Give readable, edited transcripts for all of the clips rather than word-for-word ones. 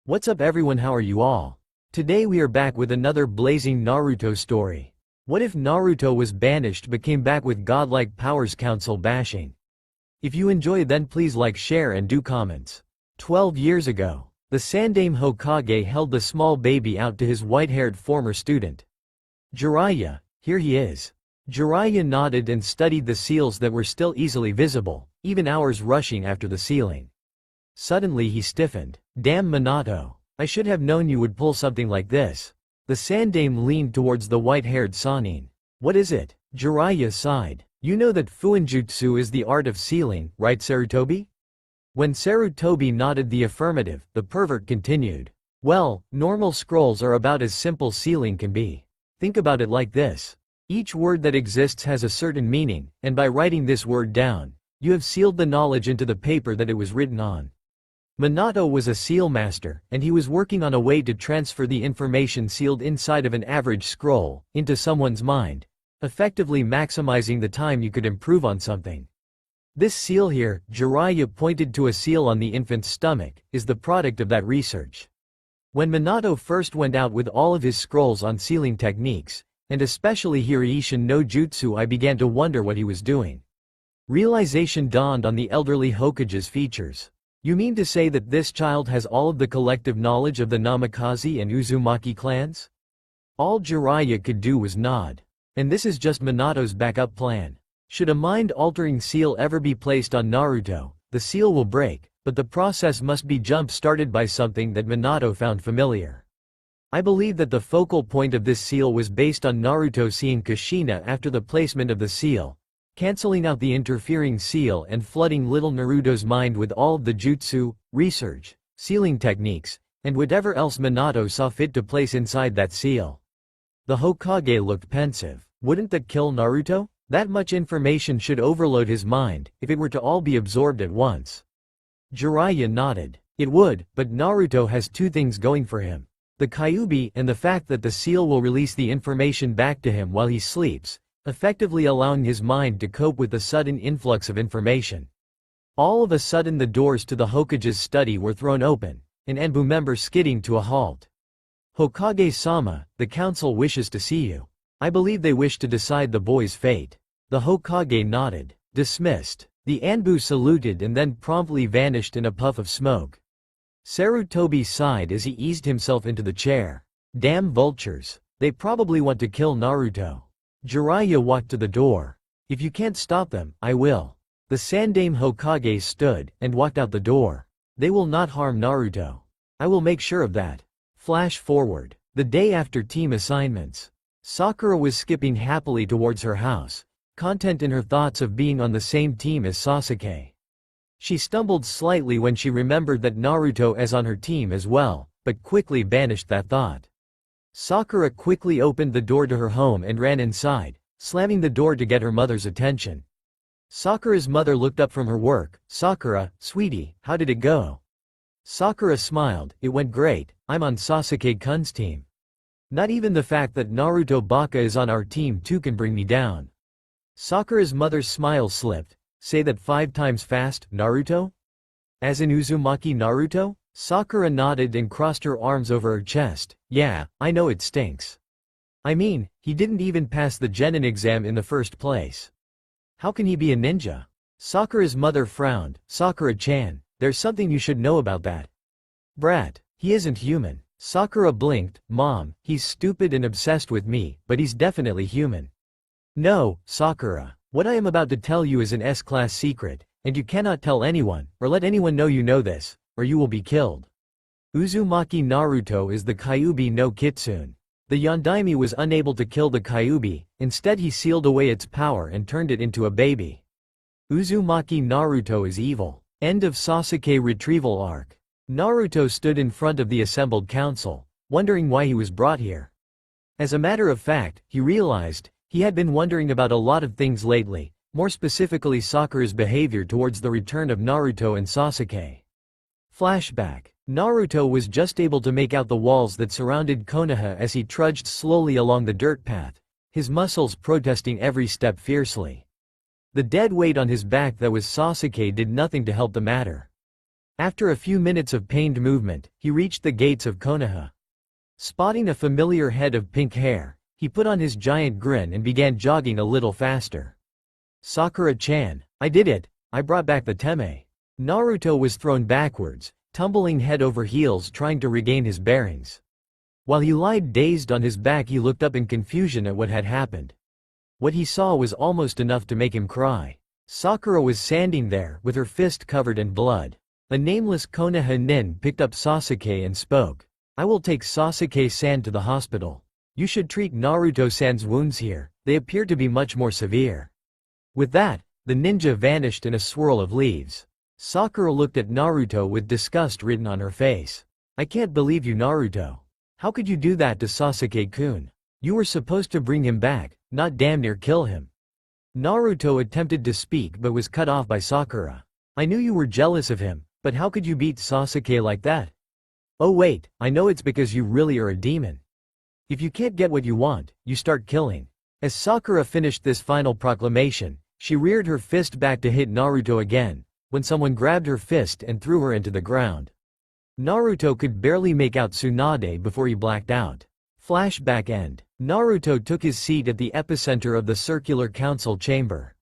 What's up everyone, how are you all? Today we are back with another blazing Naruto story. What if Naruto was banished but came back with godlike powers? Council bashing. If you enjoy then please like, share and do comments. 12 years ago, the Sandaime Hokage held the small baby out to his white-haired former student. Jiraiya, here he is. Jiraiya nodded and studied the seals that were still easily visible, even hours rushing after the sealing. Suddenly he stiffened. Damn Minato. I should have known you would pull something like this. The Sandaime leaned towards the white-haired Sannin. What is it? Jiraiya sighed. You know that Fuinjutsu is the art of sealing, right Sarutobi? When Sarutobi nodded the affirmative, the pervert continued. Well, normal scrolls are about as simple sealing can be. Think about it like this. Each word that exists has a certain meaning, and by writing this word down, you have sealed the knowledge into the paper that it was written on. Minato was a seal master, and he was working on a way to transfer the information sealed inside of an average scroll into someone's mind, effectively maximizing the time you could improve on something. This seal here, Jiraiya pointed to a seal on the infant's stomach, is the product of that research. When Minato first went out with all of his scrolls on sealing techniques, and especially Hiraishin no Jutsu, I began to wonder what he was doing. Realization dawned on the elderly Hokage's features. You mean to say that this child has all of the collective knowledge of the Namikaze and Uzumaki clans? All Jiraiya could do was nod. And this is just Minato's backup plan. Should a mind-altering seal ever be placed on Naruto, the seal will break, but the process must be jump-started by something that Minato found familiar. I believe that the focal point of this seal was based on Naruto seeing Kushina after the placement of the seal, cancelling out the interfering seal and flooding little Naruto's mind with all of the jutsu, research, sealing techniques, and whatever else Minato saw fit to place inside that seal. The Hokage looked pensive. Wouldn't that kill Naruto? That much information should overload his mind, if it were to all be absorbed at once. Jiraiya nodded. It would, but Naruto has two things going for him. The Kyuubi and the fact that the seal will release the information back to him while he sleeps, effectively allowing his mind to cope with the sudden influx of information. All of a sudden the doors to the Hokage's study were thrown open, an Anbu member skidding to a halt. Hokage-sama, the council wishes to see you. I believe they wish to decide the boy's fate. The Hokage nodded. Dismissed. The Anbu saluted and then promptly vanished in a puff of smoke. Sarutobi sighed as he eased himself into the chair. Damn vultures. They probably want to kill Naruto. Jiraiya walked to the door. If you can't stop them, I will. The Sandaime Hokage stood and walked out the door. They will not harm Naruto. I will make sure of that. Flash forward. The day after team assignments. Sakura was skipping happily towards her house, content in her thoughts of being on the same team as Sasuke. She stumbled slightly when she remembered that Naruto is on her team as well, but quickly banished that thought. Sakura quickly opened the door to her home and ran inside, slamming the door to get her mother's attention. Sakura's mother looked up from her work. Sakura, sweetie, how did it go? Sakura smiled. It went great, I'm on Sasuke-kun's team. Not even the fact that Naruto Baka is on our team too can bring me down. Sakura's mother's smile slipped. Say that 5 times fast, Naruto? As in Uzumaki Naruto? Sakura nodded and crossed her arms over her chest. Yeah, I know it stinks. I mean, he didn't even pass the Genin exam in the first place. How can he be a ninja? Sakura's mother frowned. Sakura-chan, there's something you should know about that. Brat, he isn't human. Sakura blinked. Mom, he's stupid and obsessed with me, but he's definitely human. No, Sakura, what I am about to tell you is an S-class secret, and you cannot tell anyone, or let anyone know you know this, or you will be killed. Uzumaki Naruto is the Kyuubi no Kitsune. The Yondaime was unable to kill the Kyuubi, instead he sealed away its power and turned it into a baby. Uzumaki Naruto is evil. End of Sasuke retrieval arc. Naruto stood in front of the assembled council, wondering why he was brought here. As a matter of fact, he realized, he had been wondering about a lot of things lately, more specifically Sakura's behavior towards the return of Naruto and Sasuke. Flashback. Naruto was just able to make out the walls that surrounded Konoha as he trudged slowly along the dirt path, his muscles protesting every step fiercely. The dead weight on his back that was Sasuke did nothing to help the matter. After a few minutes of pained movement, he reached the gates of Konoha. Spotting a familiar head of pink hair, he put on his giant grin and began jogging a little faster. Sakura-chan, I did it, I brought back the Teme. Naruto was thrown backwards, tumbling head over heels trying to regain his bearings. While he lied dazed on his back, he looked up in confusion at what had happened. What he saw was almost enough to make him cry. Sakura was standing there, with her fist covered in blood. A nameless Konoha nin picked up Sasuke and spoke. I will take Sasuke-san to the hospital. You should treat Naruto-san's wounds here, they appear to be much more severe. With that, the ninja vanished in a swirl of leaves. Sakura looked at Naruto with disgust written on her face. I can't believe you, Naruto. How could you do that to Sasuke-kun? You were supposed to bring him back, not damn near kill him. Naruto attempted to speak but was cut off by Sakura. I knew you were jealous of him, but how could you beat Sasuke like that? Oh wait, I know it's because you really are a demon. If you can't get what you want, you start killing. As Sakura finished this final proclamation, she reared her fist back to hit Naruto again, when someone grabbed her fist and threw her into the ground. Naruto could barely make out Tsunade before he blacked out. Flashback end. Naruto took his seat at the epicenter of the circular council chamber.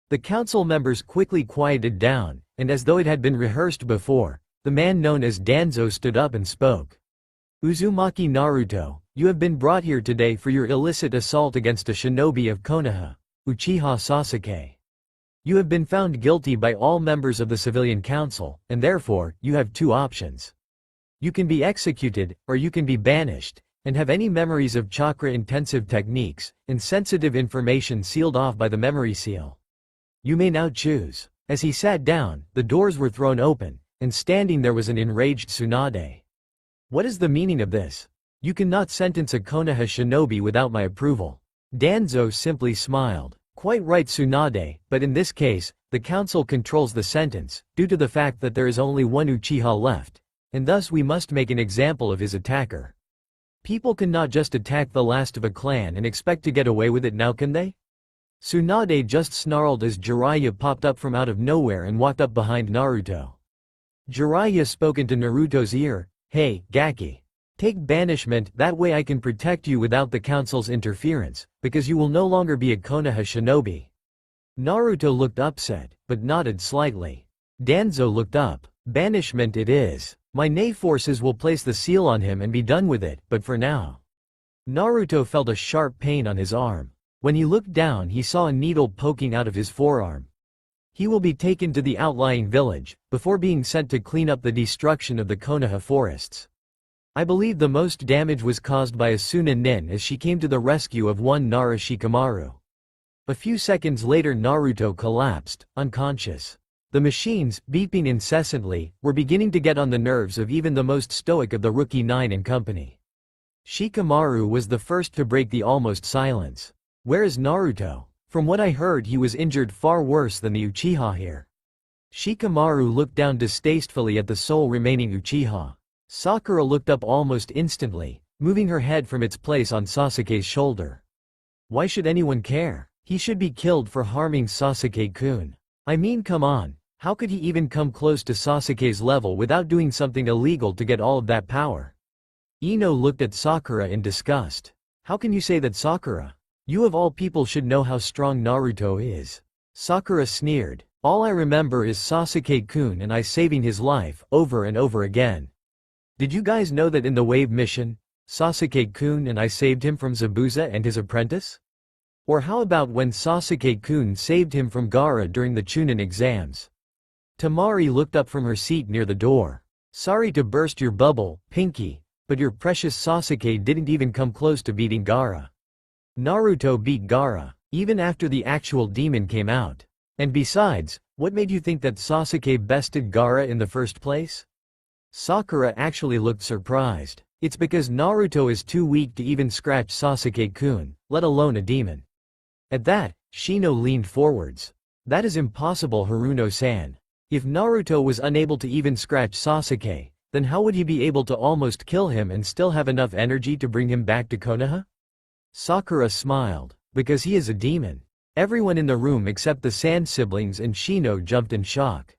The council members quickly quieted down, and as though it had been rehearsed before, the man known as Danzo stood up and spoke. Uzumaki Naruto, you have been brought here today for your illicit assault against a shinobi of Konoha, Uchiha Sasuke. You have been found guilty by all members of the civilian council, and therefore, you have two options. You can be executed, or you can be banished, and have any memories of chakra-intensive techniques, and sensitive information sealed off by the memory seal. You may now choose. As he sat down, the doors were thrown open, and standing there was an enraged Tsunade. What is the meaning of this? You cannot sentence a Konoha shinobi without my approval. Danzo simply smiled. Quite right, Tsunade, but in this case, the council controls the sentence, due to the fact that there is only one Uchiha left, and thus we must make an example of his attacker. People cannot just attack the last of a clan and expect to get away with it now, can they? Tsunade just snarled as Jiraiya popped up from out of nowhere and walked up behind Naruto. Jiraiya spoke into Naruto's ear, Hey, Gaki. Take banishment, that way I can protect you without the council's interference, because you will no longer be a Konoha shinobi. Naruto looked upset, but nodded slightly. Danzo looked up. Banishment it is. My Nei forces will place the seal on him and be done with it, but for now. Naruto felt a sharp pain on his arm. When he looked down, he saw a needle poking out of his forearm. He will be taken to the outlying village, before being sent to clean up the destruction of the Konoha forests. I believe the most damage was caused by Asuna Nin as she came to the rescue of one Nara Shikamaru. A few seconds later Naruto collapsed, unconscious. The machines, beeping incessantly, were beginning to get on the nerves of even the most stoic of the Rookie 9 and company. Shikamaru was the first to break the almost silence. Where is Naruto? From what I heard, he was injured far worse than the Uchiha here. Shikamaru looked down distastefully at the sole remaining Uchiha. Sakura looked up almost instantly, moving her head from its place on Sasuke's shoulder. Why should anyone care? He should be killed for harming Sasuke-kun. I mean, come on, how could he even come close to Sasuke's level without doing something illegal to get all of that power? Ino looked at Sakura in disgust. How can you say that, Sakura? You of all people should know how strong Naruto is. Sakura sneered. All I remember is Sasuke-kun and I saving his life, over and over again. Did you guys know that in the Wave mission, Sasuke-kun and I saved him from Zabuza and his apprentice? Or how about when Sasuke-kun saved him from Gaara during the Chunin exams? Tamari looked up from her seat near the door. Sorry to burst your bubble, Pinky, but your precious Sasuke didn't even come close to beating Gaara. Naruto beat Gaara, even after the actual demon came out. And besides, what made you think that Sasuke bested Gaara in the first place? Sakura actually looked surprised. It's because Naruto is too weak to even scratch Sasuke-kun, let alone a demon. At that, Shino leaned forwards. That is impossible, Haruno-san. If Naruto was unable to even scratch Sasuke, then how would he be able to almost kill him and still have enough energy to bring him back to Konoha? Sakura smiled. Because he is a demon. Everyone in the room except the Sand siblings and Shino jumped in shock.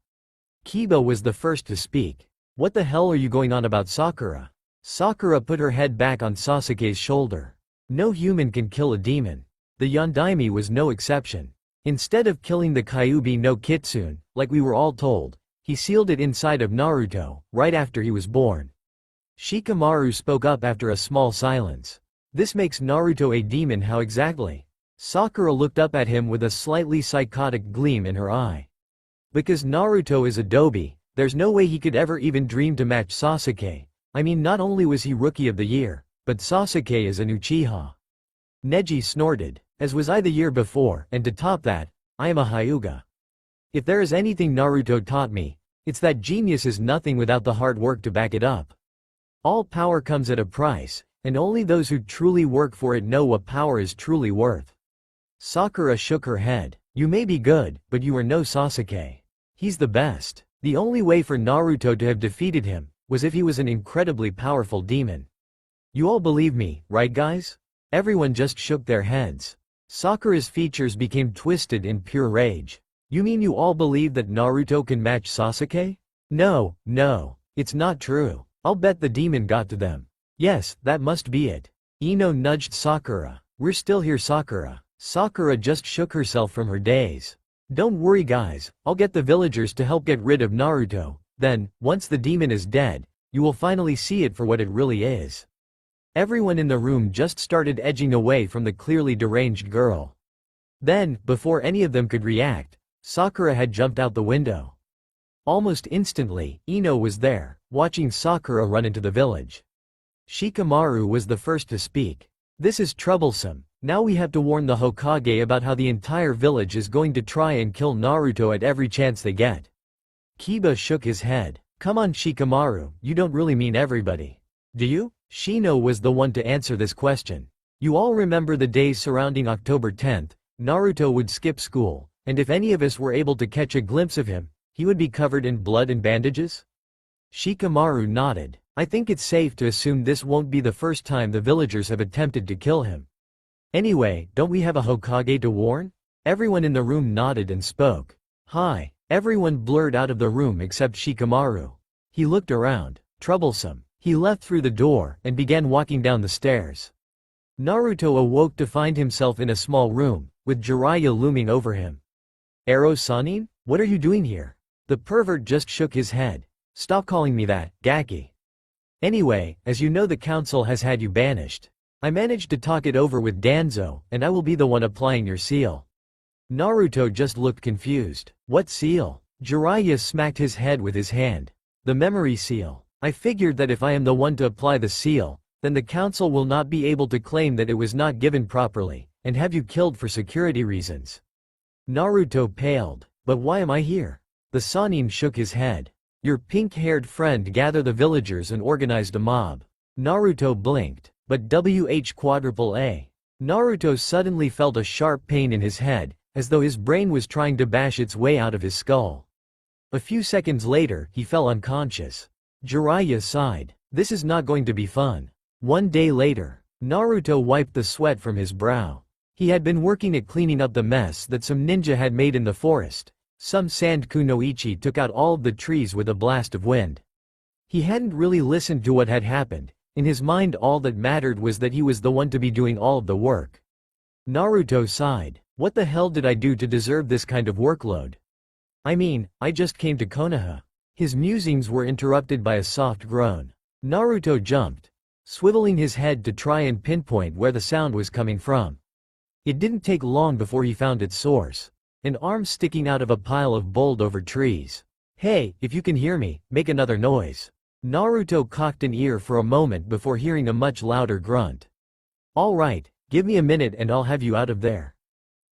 Kiba was the first to speak. What the hell are you going on about Sakura? Sakura put her head back on Sasuke's shoulder. No human can kill a demon. The Yondaime was no exception. Instead of killing the Kyuubi no Kitsune, like we were all told, he sealed it inside of Naruto, right after he was born. Shikamaru spoke up after a small silence. This makes Naruto a demon, how exactly? Sakura looked up at him with a slightly psychotic gleam in her eye. Because Naruto is Adobe, there's no way he could ever even dream to match Sasuke. I mean, not only was he Rookie of the Year, but Sasuke is an Uchiha. Neji snorted, as was I the year before, and to top that, I am a Hyuga. If there is anything Naruto taught me, it's that genius is nothing without the hard work to back it up. All power comes at a price, and only those who truly work for it know what power is truly worth. Sakura shook her head. You may be good, but you are no Sasuke. He's the best. The only way for Naruto to have defeated him was if he was an incredibly powerful demon. You all believe me, right guys? Everyone just shook their heads. Sakura's features became twisted in pure rage. You mean you all believe that Naruto can match Sasuke? No, it's not true. I'll bet the demon got to them. Yes, that must be it. Ino nudged Sakura. We're still here, Sakura. Sakura just shook herself from her daze. Don't worry guys, I'll get the villagers to help get rid of Naruto. Then, once the demon is dead, you will finally see it for what it really is. Everyone in the room just started edging away from the clearly deranged girl. Then, before any of them could react, Sakura had jumped out the window. Almost instantly, Ino was there, watching Sakura run into the village. Shikamaru was the first to speak. This is troublesome. Now we have to warn the Hokage about how the entire village is going to try and kill Naruto at every chance they get. Kiba shook his head. Come on Shikamaru, you don't really mean everybody. Do you? Shino was the one to answer this question. You all remember the days surrounding October 10th, Naruto would skip school, and if any of us were able to catch a glimpse of him, he would be covered in blood and bandages? Shikamaru nodded. I think it's safe to assume this won't be the first time the villagers have attempted to kill him. Anyway, don't we have a Hokage to warn? Everyone in the room nodded and spoke. Hi. Everyone blurred out of the room except Shikamaru. He looked around. Troublesome. He left through the door and began walking down the stairs. Naruto awoke to find himself in a small room, with Jiraiya looming over him. Ero Sanin? What are you doing here? The pervert just shook his head. Stop calling me that, Gaki. Anyway, as you know, the council has had you banished. I managed to talk it over with Danzo, and I will be the one applying your seal. Naruto just looked confused. What seal? Jiraiya smacked his head with his hand. The memory seal. I figured that if I am the one to apply the seal, then the council will not be able to claim that it was not given properly, and have you killed for security reasons. Naruto paled. But why am I here? The Sannin shook his head. Your pink-haired friend gathered the villagers and organized a mob. Naruto blinked. But WH4AA. Naruto suddenly felt a sharp pain in his head, as though his brain was trying to bash its way out of his skull. A few seconds later, he fell unconscious. Jiraiya sighed. This is not going to be fun. One day later, Naruto wiped the sweat from his brow. He had been working at cleaning up the mess that some ninja had made in the forest. Some sand kunoichi took out all of the trees with a blast of wind. He hadn't really listened to what had happened. In his mind, all that mattered was that he was the one to be doing all of the work. Naruto sighed. What the hell did I do to deserve this kind of workload? I mean, I just came to Konoha. His musings were interrupted by a soft groan. Naruto jumped, swiveling his head to try and pinpoint where the sound was coming from. It didn't take long before he found its source. An arm sticking out of a pile of bowled-over trees. Hey, if you can hear me, make another noise. Naruto cocked an ear for a moment before hearing a much louder grunt. All right, give me a minute and I'll have you out of there.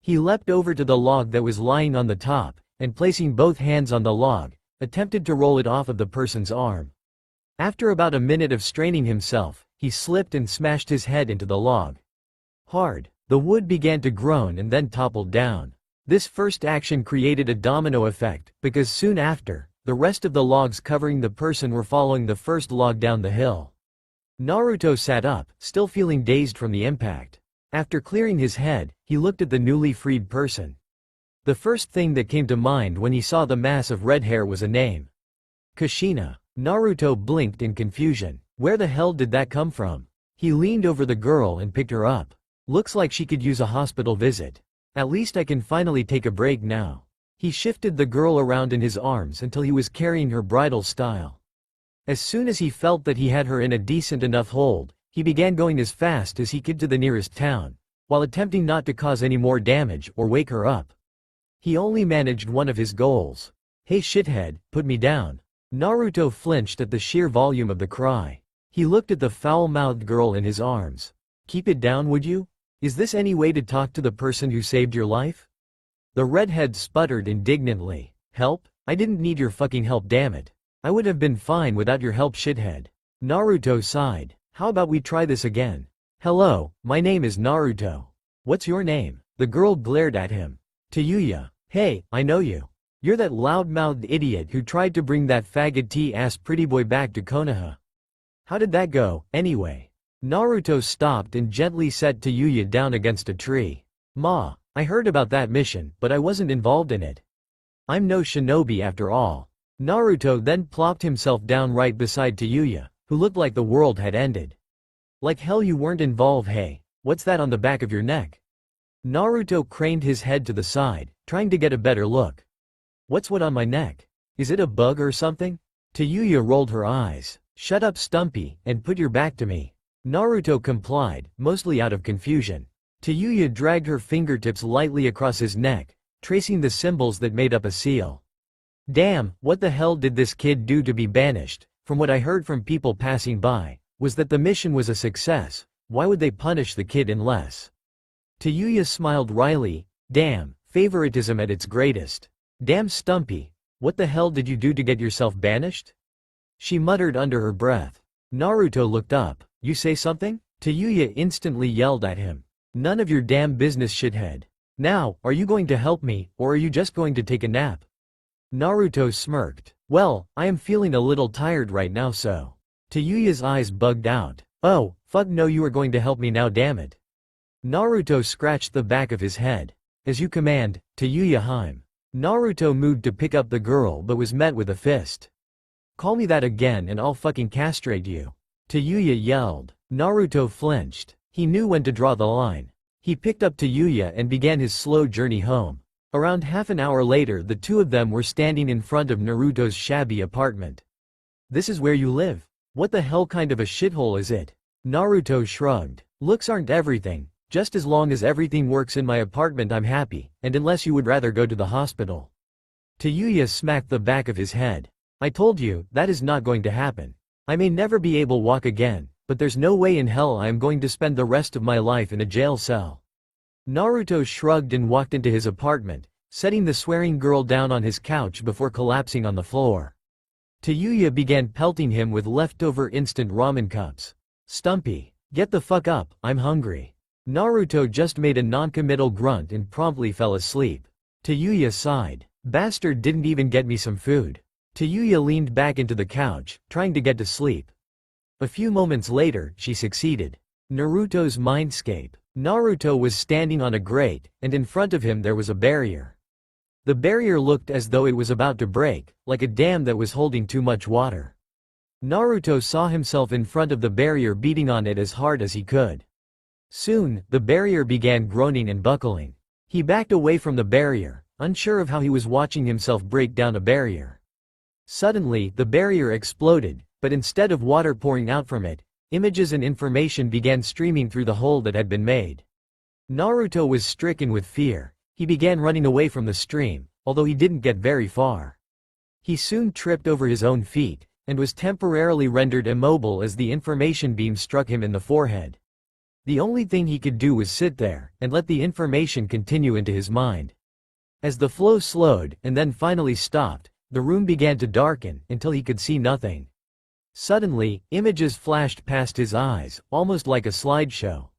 He leapt over to the log that was lying on the top, and placing both hands on the log, attempted to roll it off of the person's arm. After about a minute of straining himself, he slipped and smashed his head into the log. Hard. The wood began to groan and then toppled down. This first action created a domino effect, because soon after, the rest of the logs covering the person were following the first log down the hill. Naruto sat up, still feeling dazed from the impact. After clearing his head, he looked at the newly freed person. The first thing that came to mind when he saw the mass of red hair was a name. Kushina. Naruto blinked in confusion. Where the hell did that come from? He leaned over the girl and picked her up. Looks like she could use a hospital visit. At least I can finally take a break now. He shifted the girl around in his arms until he was carrying her bridal style. As soon as he felt that he had her in a decent enough hold, he began going as fast as he could to the nearest town, while attempting not to cause any more damage or wake her up. He only managed one of his goals. Hey shithead, put me down. Naruto flinched at the sheer volume of the cry. He looked at the foul-mouthed girl in his arms. Keep it down, would you? Is this any way to talk to the person who saved your life? The redhead sputtered indignantly. Help? I didn't need your fucking help, damn it. I would have been fine without your help, shithead. Naruto sighed. How about we try this again? Hello, my name is Naruto. What's your name? The girl glared at him. Tayuya. Hey, I know you. You're that loud-mouthed idiot who tried to bring that faggot T-ass pretty boy back to Konoha. How did that go, anyway? Naruto stopped and gently set Tayuya down against a tree. Ma, I heard about that mission, but I wasn't involved in it. I'm no shinobi after all. Naruto then plopped himself down right beside Tayuya, who looked like the world had ended. Like hell you weren't involved. Hey, what's that on the back of your neck? Naruto craned his head to the side, trying to get a better look. What's what on my neck? Is it a bug or something? Tayuya rolled her eyes. Shut up, Stumpy, and put your back to me. Naruto complied, mostly out of confusion. Tayuya dragged her fingertips lightly across his neck, tracing the symbols that made up a seal. Damn, what the hell did this kid do to be banished? From what I heard from people passing by, was that the mission was a success. Why would they punish the kid unless? Tayuya smiled wryly. Damn, favoritism at its greatest. Damn Stumpy, what the hell did you do to get yourself banished? She muttered under her breath. Naruto looked up. You say something? Tayuya instantly yelled at him. None of your damn business, shithead. Now, are you going to help me, or are you just going to take a nap? Naruto smirked. Well, I am feeling a little tired right now, so. Tayuya's eyes bugged out. Oh, fuck no, you are going to help me now, damn it. Naruto scratched the back of his head. As you command, Tayuya Haim. Naruto moved to pick up the girl but was met with a fist. Call me that again and I'll fucking castrate you. Tayuya yelled. Naruto flinched. He knew when to draw the line. He picked up Tayuya and began his slow journey home. Around half an hour later, the two of them were standing in front of Naruto's shabby apartment. This is where you live? What the hell kind of a shithole is it? Naruto shrugged. Looks aren't everything. Just as long as everything works in my apartment I'm happy, and unless you would rather go to the hospital. Tayuya smacked the back of his head. I told you, that is not going to happen. I may never be able to walk again, but there's no way in hell I am going to spend the rest of my life in a jail cell. Naruto shrugged and walked into his apartment, setting the swearing girl down on his couch before collapsing on the floor. Tayuya began pelting him with leftover instant ramen cups. Stumpy, get the fuck up, I'm hungry. Naruto just made a non-committal grunt and promptly fell asleep. Tayuya sighed. Bastard didn't even get me some food. Tayuya leaned back into the couch, trying to get to sleep. A few moments later, she succeeded. Naruto's mindscape. Naruto was standing on a grate, and in front of him there was a barrier. The barrier looked as though it was about to break, like a dam that was holding too much water. Naruto saw himself in front of the barrier beating on it as hard as he could. Soon, the barrier began groaning and buckling. He backed away from the barrier, unsure of how he was watching himself break down a barrier. Suddenly, the barrier exploded, but instead of water pouring out from it, images and information began streaming through the hole that had been made. Naruto was stricken with fear. He began running away from the stream, although he didn't get very far. He soon tripped over his own feet, and was temporarily rendered immobile as the information beam struck him in the forehead. The only thing he could do was sit there, and let the information continue into his mind. As the flow slowed, and then finally stopped, the room began to darken, until he could see nothing. Suddenly, images flashed past his eyes, almost like a slideshow.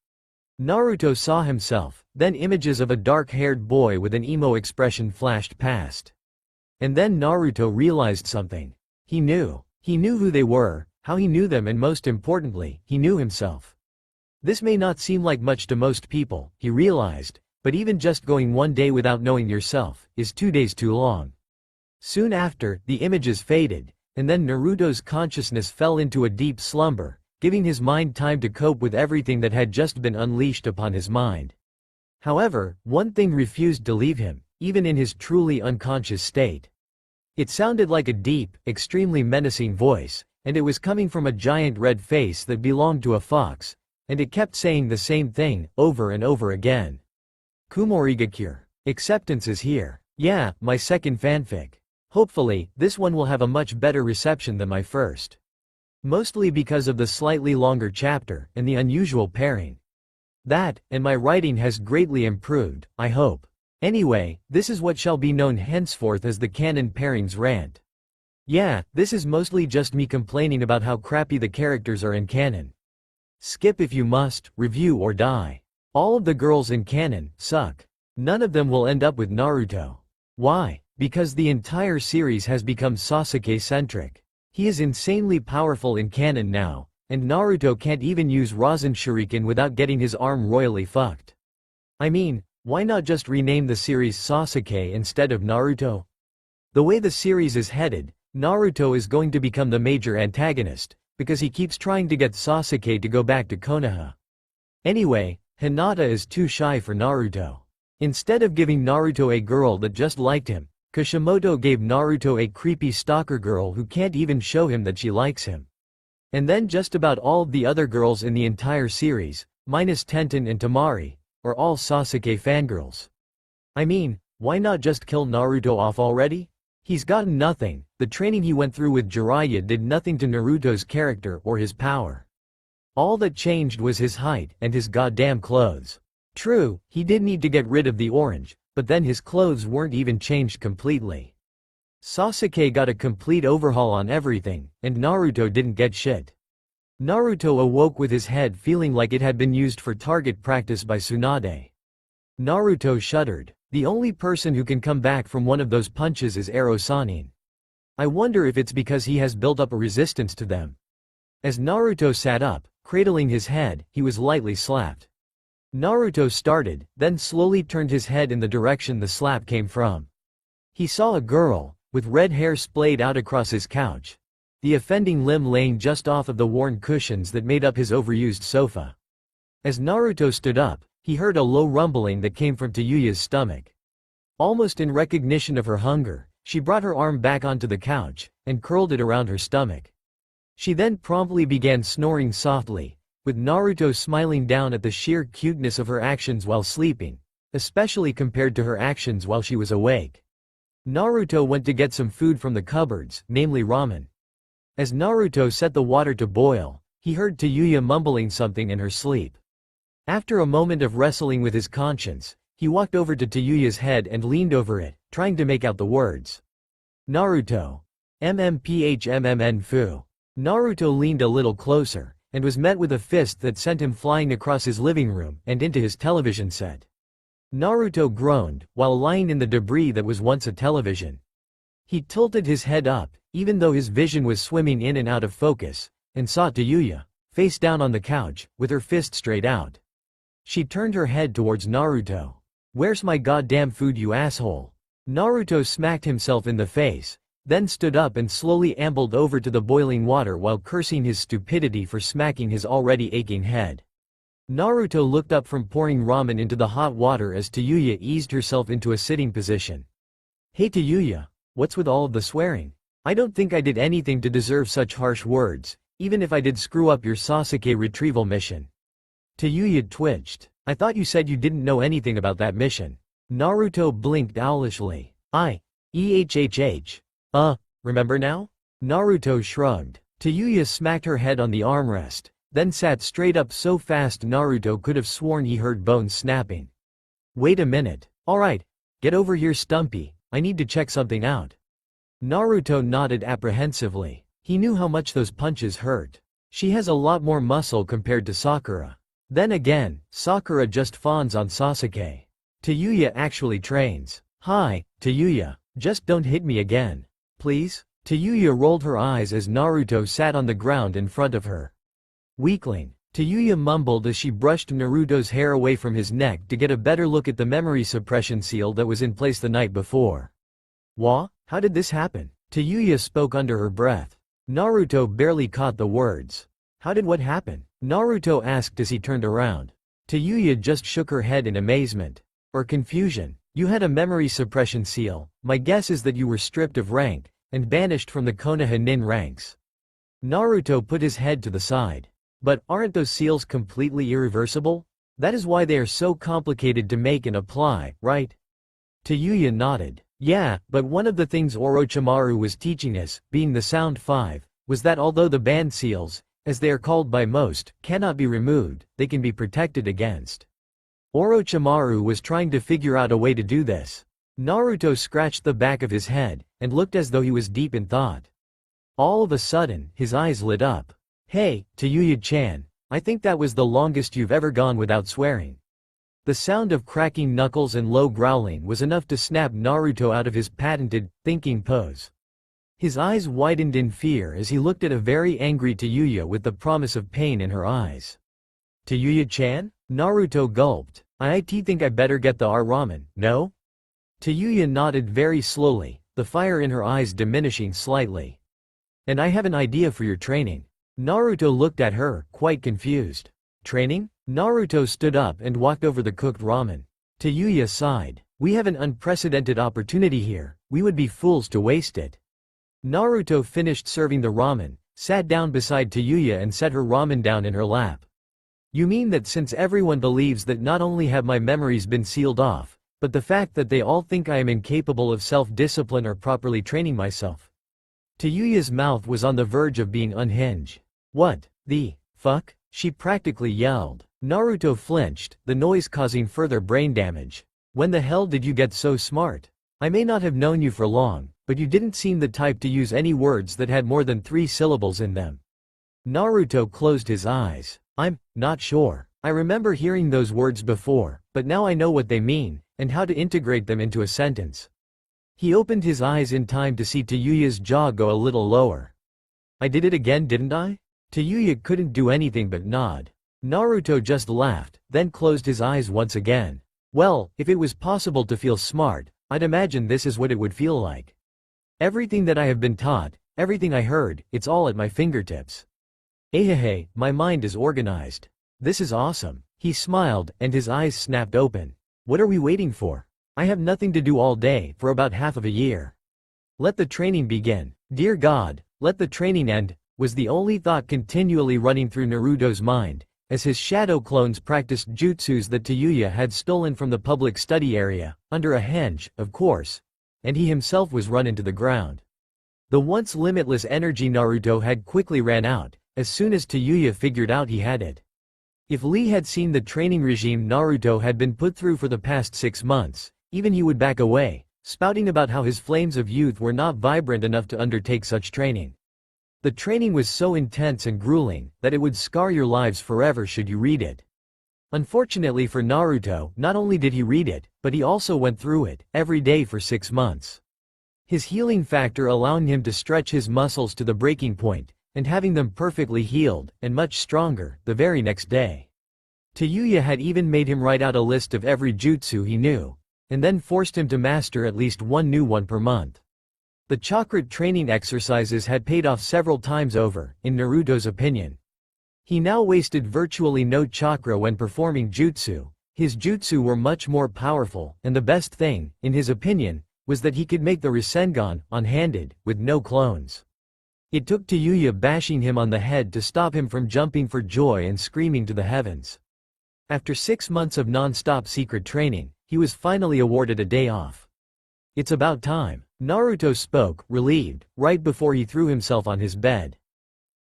Naruto saw himself, then images of a dark-haired boy with an emo expression flashed past. And then Naruto realized something. He knew. He knew who they were, how he knew them, and most importantly, he knew himself. This may not seem like much to most people, he realized, But even just going one day without knowing yourself is 2 days too long. Soon after, the images faded, and then Naruto's consciousness fell into a deep slumber, giving his mind time to cope with everything that had just been unleashed upon his mind. However, one thing refused to leave him, even in his truly unconscious state. It sounded like a deep, extremely menacing voice, and it was coming from a giant red face that belonged to a fox, and it kept saying the same thing, over and over again. Kumorigakure. Acceptance is here. Yeah, my second fanfic. Hopefully, this one will have a much better reception than my first. Mostly because of the slightly longer chapter, and the unusual pairing. That, and my writing has greatly improved, I hope. Anyway, this is what shall be known henceforth as the canon pairings rant. Yeah, this is mostly just me complaining about how crappy the characters are in canon. Skip if you must, review or die. All of the girls in canon suck. None of them will end up with Naruto. Why? Because the entire series has become Sasuke-centric. He is insanely powerful in canon now, and Naruto can't even use Rasen Shuriken without getting his arm royally fucked. I mean, why not just rename the series Sasuke instead of Naruto? The way the series is headed, Naruto is going to become the major antagonist, because he keeps trying to get Sasuke to go back to Konoha. Anyway, Hinata is too shy for Naruto. Instead of giving Naruto a girl that just liked him, Kishimoto gave Naruto a creepy stalker girl who can't even show him that she likes him. And then just about all of the other girls in the entire series, minus Tenten and Temari, are all Sasuke fangirls. I mean, why not just kill Naruto off already? He's gotten nothing. The training he went through with Jiraiya did nothing to Naruto's character or his power. All that changed was his height and his goddamn clothes. True, he did need to get rid of the orange, but then his clothes weren't even changed completely. Sasuke got a complete overhaul on everything, and Naruto didn't get shit. Naruto awoke with his head feeling like it had been used for target practice by Tsunade. Naruto shuddered. The only person who can come back from one of those punches is Ero Sannin. I wonder if it's because he has built up a resistance to them. As Naruto sat up, cradling his head, he was lightly slapped. Naruto started, then slowly turned his head in the direction the slap came from. He saw a girl, with red hair splayed out across his couch. The offending limb laying just off of the worn cushions that made up his overused sofa. As Naruto stood up, he heard a low rumbling that came from Tayuya's stomach. Almost in recognition of her hunger, she brought her arm back onto the couch, and curled it around her stomach. She then promptly began snoring softly, with Naruto smiling down at the sheer cuteness of her actions while sleeping, especially compared to her actions while she was awake. Naruto went to get some food from the cupboards, namely ramen. As Naruto set the water to boil, he heard Tayuya mumbling something in her sleep. After a moment of wrestling with his conscience, he walked over to Tayuya's head and leaned over it, trying to make out the words. Naruto. MMPHMMN Fu. Naruto leaned a little closer, and was met with a fist that sent him flying across his living room and into his television set. Naruto groaned, while lying in the debris that was once a television. He tilted his head up, even though his vision was swimming in and out of focus, and saw Tayuya, face down on the couch, with her fist straight out. She turned her head towards Naruto. "Where's my goddamn food, you asshole?" Naruto smacked himself in the face, then stood up and slowly ambled over to the boiling water while cursing his stupidity for smacking his already aching head. Naruto looked up from pouring ramen into the hot water as Tayuya eased herself into a sitting position. "Hey Tayuya, what's with all of the swearing? I don't think I did anything to deserve such harsh words, even if I did screw up your Sasuke retrieval mission." Tayuya twitched. "I thought you said you didn't know anything about that mission." Naruto blinked owlishly. "EHHH. Remember now?" Naruto shrugged. Tayuya smacked her head on the armrest, then sat straight up so fast Naruto could have sworn he heard bones snapping. "Wait a minute. Alright. Get over here, Stumpy, I need to check something out." Naruto nodded apprehensively. He knew how much those punches hurt. She has a lot more muscle compared to Sakura. Then again, Sakura just fawns on Sasuke. Tayuya actually trains. "Hi, Tayuya, just don't hit me again. Please?" Tayuya rolled her eyes as Naruto sat on the ground in front of her. "Weakling." Tayuya mumbled as she brushed Naruto's hair away from his neck to get a better look at the memory suppression seal that was in place the night before. Wa? How did this happen? Tayuya spoke under her breath. Naruto barely caught the words. How did what happen? Naruto asked as he turned around. Tayuya just shook her head in amazement. Or confusion. You had a memory suppression seal. My guess is that you were stripped of rank and banished from the Konoha Nin ranks. Naruto put his head to the side. But aren't those seals completely irreversible? That is why they are so complicated to make and apply, right? Tayuya nodded. Yeah, but one of the things Orochimaru was teaching us, being the Sound Five, was that although the banned seals, as they are called by most, cannot be removed, they can be protected against. Orochimaru was trying to figure out a way to do this. Naruto scratched the back of his head, and looked as though he was deep in thought. All of a sudden, his eyes lit up. Hey, Tayuya-chan, I think that was the longest you've ever gone without swearing. The sound of cracking knuckles and low growling was enough to snap Naruto out of his patented, thinking pose. His eyes widened in fear as he looked at a very angry Tayuya with the promise of pain in her eyes. Tayuya-chan? Naruto gulped. I think I better get the ramen, no? Tayuya nodded very slowly, the fire in her eyes diminishing slightly. And I have an idea for your training. Naruto looked at her, quite confused. Training? Naruto stood up and walked over the cooked ramen. Tayuya sighed. We have an unprecedented opportunity here, we would be fools to waste it. Naruto finished serving the ramen, sat down beside Tayuya and set her ramen down in her lap. You mean that since everyone believes that not only have my memories been sealed off, but the fact that they all think I am incapable of self-discipline or properly training myself. Tayuya's mouth was on the verge of being unhinged. What the fuck? She practically yelled. Naruto flinched, the noise causing further brain damage. When the hell did you get so smart? I may not have known you for long, but you didn't seem the type to use any words that had more than 3 syllables in them. Naruto closed his eyes. I'm not sure. I remember hearing those words before, but now I know what they mean, and how to integrate them into a sentence. He opened his eyes in time to see Tayuya's jaw go a little lower. I did it again, didn't I? Tayuya couldn't do anything but nod. Naruto just laughed, then closed his eyes once again. Well, if it was possible to feel smart, I'd imagine this is what it would feel like. Everything that I have been taught, everything I heard, it's all at my fingertips. Ahehe, my mind is organized. This is awesome. He smiled, and his eyes snapped open. What are we waiting for? I have nothing to do all day, for about half of a year. Let the training begin. Dear God, let the training end, was the only thought continually running through Naruto's mind, as his shadow clones practiced jutsus that Tayuya had stolen from the public study area, under a henge, of course, and he himself was run into the ground. The once limitless energy Naruto had quickly ran out, as soon as Tayuya figured out he had it. If Lee had seen the training regime Naruto had been put through for the past 6 months, even he would back away, spouting about how his flames of youth were not vibrant enough to undertake such training. The training was so intense and grueling, that it would scar your lives forever should you read it. Unfortunately for Naruto, not only did he read it, but he also went through it, every day for 6 months. His healing factor allowing him to stretch his muscles to the breaking point, and having them perfectly healed, and much stronger, the very next day. Tayuya had even made him write out a list of every jutsu he knew, and then forced him to master at least one new one per month. The chakra training exercises had paid off several times over, in Naruto's opinion. He now wasted virtually no chakra when performing jutsu. His jutsu were much more powerful, and the best thing, in his opinion, was that he could make the Rasengan, on-handed, with no clones. It took Tayuya bashing him on the head to stop him from jumping for joy and screaming to the heavens. After 6 months of non-stop secret training, he was finally awarded a day off. It's about time. Naruto spoke, relieved, right before he threw himself on his bed.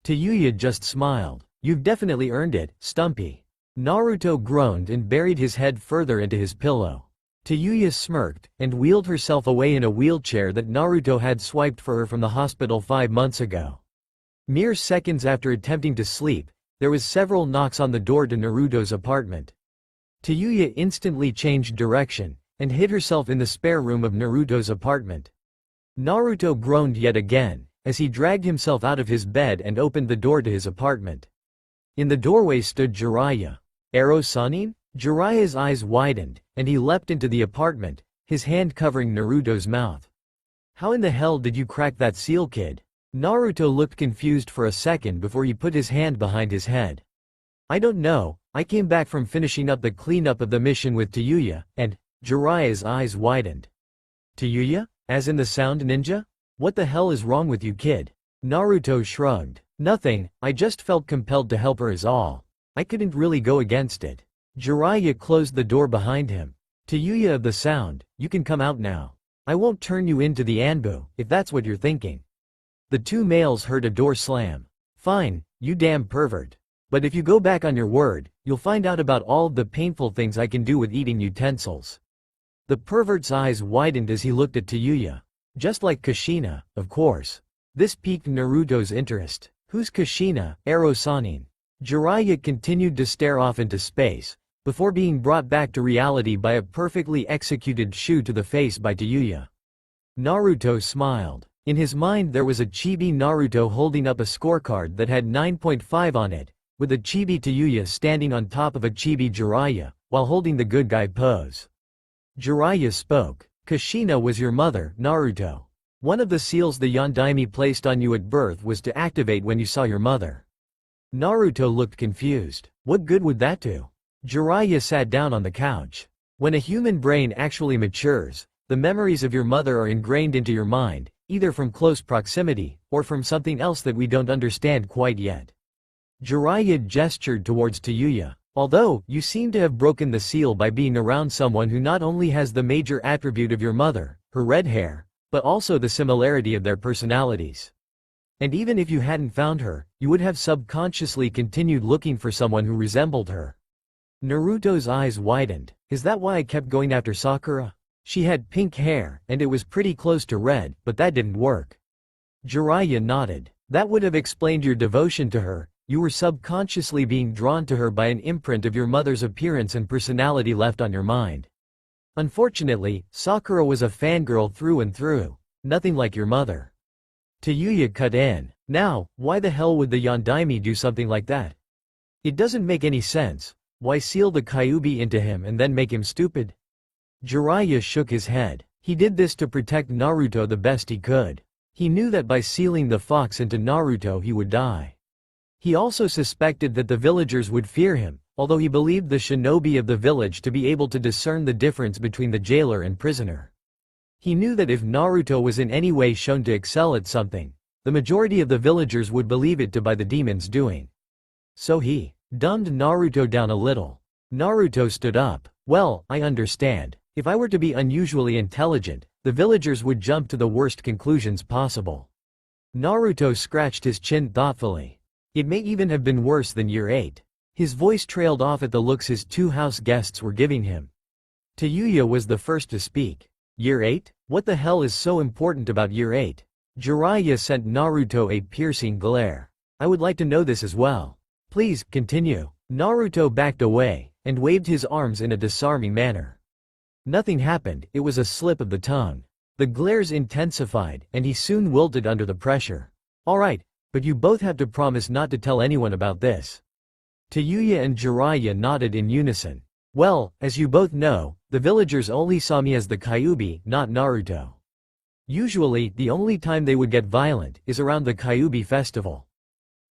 Tayuya just smiled. You've definitely earned it, Stumpy. Naruto groaned and buried his head further into his pillow. Tayuya smirked, and wheeled herself away in a wheelchair that Naruto had swiped for her from the hospital 5 months ago. Mere seconds after attempting to sleep, there was several knocks on the door to Naruto's apartment. Tayuya instantly changed direction, and hid herself in the spare room of Naruto's apartment. Naruto groaned yet again, as he dragged himself out of his bed and opened the door to his apartment. In the doorway stood Jiraiya. Ero Sanin? Jiraiya's eyes widened, and he leapt into the apartment, his hand covering Naruto's mouth. How in the hell did you crack that seal, kid? Naruto looked confused for a second before he put his hand behind his head. I don't know, I came back from finishing up the cleanup of the mission with Tayuya, and Jiraiya's eyes widened. Tayuya? As in the sound ninja? What the hell is wrong with you, kid? Naruto shrugged. Nothing, I just felt compelled to help her is all. I couldn't really go against it. Jiraiya closed the door behind him. Tayuya of the sound, you can come out now. I won't turn you into the Anbu, if that's what you're thinking. The two males heard a door slam. Fine, you damn pervert. But if you go back on your word, you'll find out about all of the painful things I can do with eating utensils. The pervert's eyes widened as he looked at Tayuya. Just like Kushina, of course. This piqued Naruto's interest. Who's Kushina? Ero Sanin. Jiraiya continued to stare off into space, before being brought back to reality by a perfectly executed shoe to the face by Tayuya. Naruto smiled. In his mind there was a chibi Naruto holding up a scorecard that had 9.5 on it, with a chibi Tayuya standing on top of a chibi Jiraiya, while holding the good guy pose. Jiraiya spoke. Kushina was your mother, Naruto. One of the seals the Yondaime placed on you at birth was to activate when you saw your mother. Naruto looked confused. What good would that do? Jiraiya sat down on the couch. When a human brain actually matures, the memories of your mother are ingrained into your mind, either from close proximity, or from something else that we don't understand quite yet. Jiraiya gestured towards Tayuya. Although, you seem to have broken the seal by being around someone who not only has the major attribute of your mother, her red hair, but also the similarity of their personalities. And even if you hadn't found her, you would have subconsciously continued looking for someone who resembled her. Naruto's eyes widened. Is that why I kept going after Sakura? She had pink hair, and it was pretty close to red, but that didn't work. Jiraiya nodded. That would have explained your devotion to her. You were subconsciously being drawn to her by an imprint of your mother's appearance and personality left on your mind. Unfortunately, Sakura was a fangirl through and through. Nothing like your mother. Tayuya cut in. Now, why the hell would the Yondaime do something like that? It doesn't make any sense. Why seal the Kyuubi into him and then make him stupid? Jiraiya shook his head. He did this to protect Naruto the best he could. He knew that by sealing the fox into Naruto he would die. He also suspected that the villagers would fear him, although he believed the shinobi of the village to be able to discern the difference between the jailer and prisoner. He knew that if Naruto was in any way shown to excel at something, the majority of the villagers would believe it to be the demon's doing. So he dumbed Naruto down a little. Naruto stood up. Well, I understand. If I were to be unusually intelligent, the villagers would jump to the worst conclusions possible. Naruto scratched his chin thoughtfully. It may even have been worse than year 8. His voice trailed off at the looks his two house guests were giving him. Tayuya was the first to speak. Year 8? What the hell is so important about year 8? Jiraiya sent Naruto a piercing glare. I would like to know this as well. Please, continue. Naruto backed away, and waved his arms in a disarming manner. Nothing happened, it was a slip of the tongue. The glares intensified, and he soon wilted under the pressure. Alright, but you both have to promise not to tell anyone about this. Tayuya and Jiraiya nodded in unison. Well, as you both know, the villagers only saw me as the Kyuubi, not Naruto. Usually, the only time they would get violent is around the Kyuubi festival.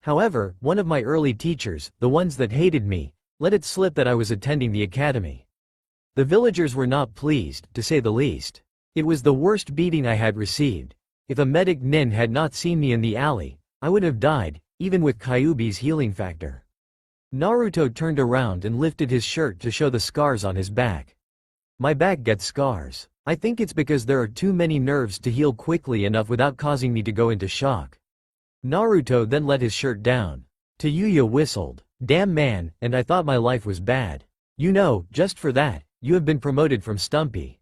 However, one of my early teachers, the ones that hated me, let it slip that I was attending the academy. The villagers were not pleased, to say the least. It was the worst beating I had received. If a medic nin had not seen me in the alley, I would have died, even with Kyuubi's healing factor. Naruto turned around and lifted his shirt to show the scars on his back. My back gets scars. I think it's because there are too many nerves to heal quickly enough without causing me to go into shock. Naruto then let his shirt down. Tayuya whistled. Damn man, and I thought my life was bad. You know, just for that, you have been promoted from Stumpy.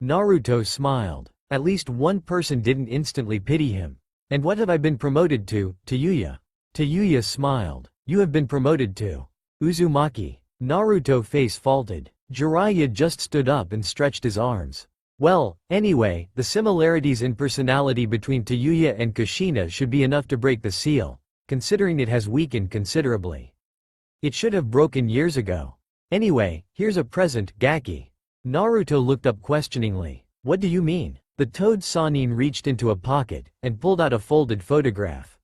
Naruto smiled. At least one person didn't instantly pity him. And what have I been promoted to, Tayuya? Tayuya smiled. You have been promoted to Uzumaki. Naruto face faulted. Jiraiya just stood up and stretched his arms. Well, anyway, the similarities in personality between Tayuya and Kushina should be enough to break the seal, considering it has weakened considerably. It should have broken years ago. Anyway, here's a present, Gaki. Naruto looked up questioningly. What do you mean? The toad Sannin reached into a pocket and pulled out a folded photograph.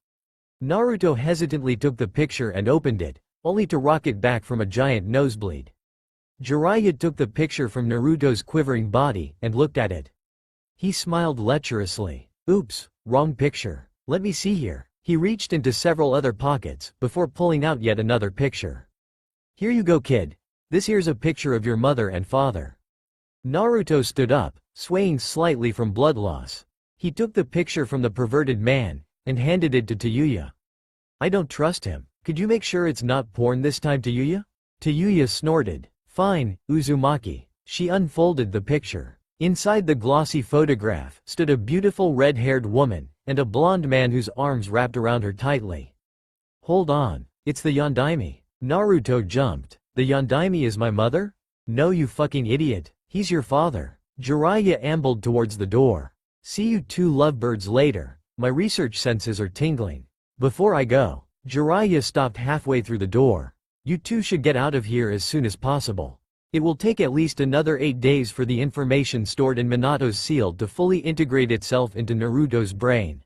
Naruto hesitantly took the picture and opened it, only to rock it back from a giant nosebleed. Jiraiya took the picture from Naruto's quivering body and looked at it. He smiled lecherously. Oops, wrong picture. Let me see here. He reached into several other pockets before pulling out yet another picture. Here you go, kid. This here's a picture of your mother and father. Naruto stood up, swaying slightly from blood loss. He took the picture from the perverted man and handed it to Tayuya. I don't trust him. Could you make sure it's not porn this time, Tayuya? Tayuya snorted. Fine, Uzumaki. She unfolded the picture. Inside the glossy photograph stood a beautiful red-haired woman and a blonde man whose arms wrapped around her tightly. Hold on, it's the Yondaime. Naruto jumped. The Yondaime is my mother? No, you fucking idiot. He's your father. Jiraiya ambled towards the door. See you two lovebirds later. My research senses are tingling. Before I go, Jiraiya stopped halfway through the door. You two should get out of here as soon as possible. It will take at least another 8 days for the information stored in Minato's seal to fully integrate itself into Naruto's brain.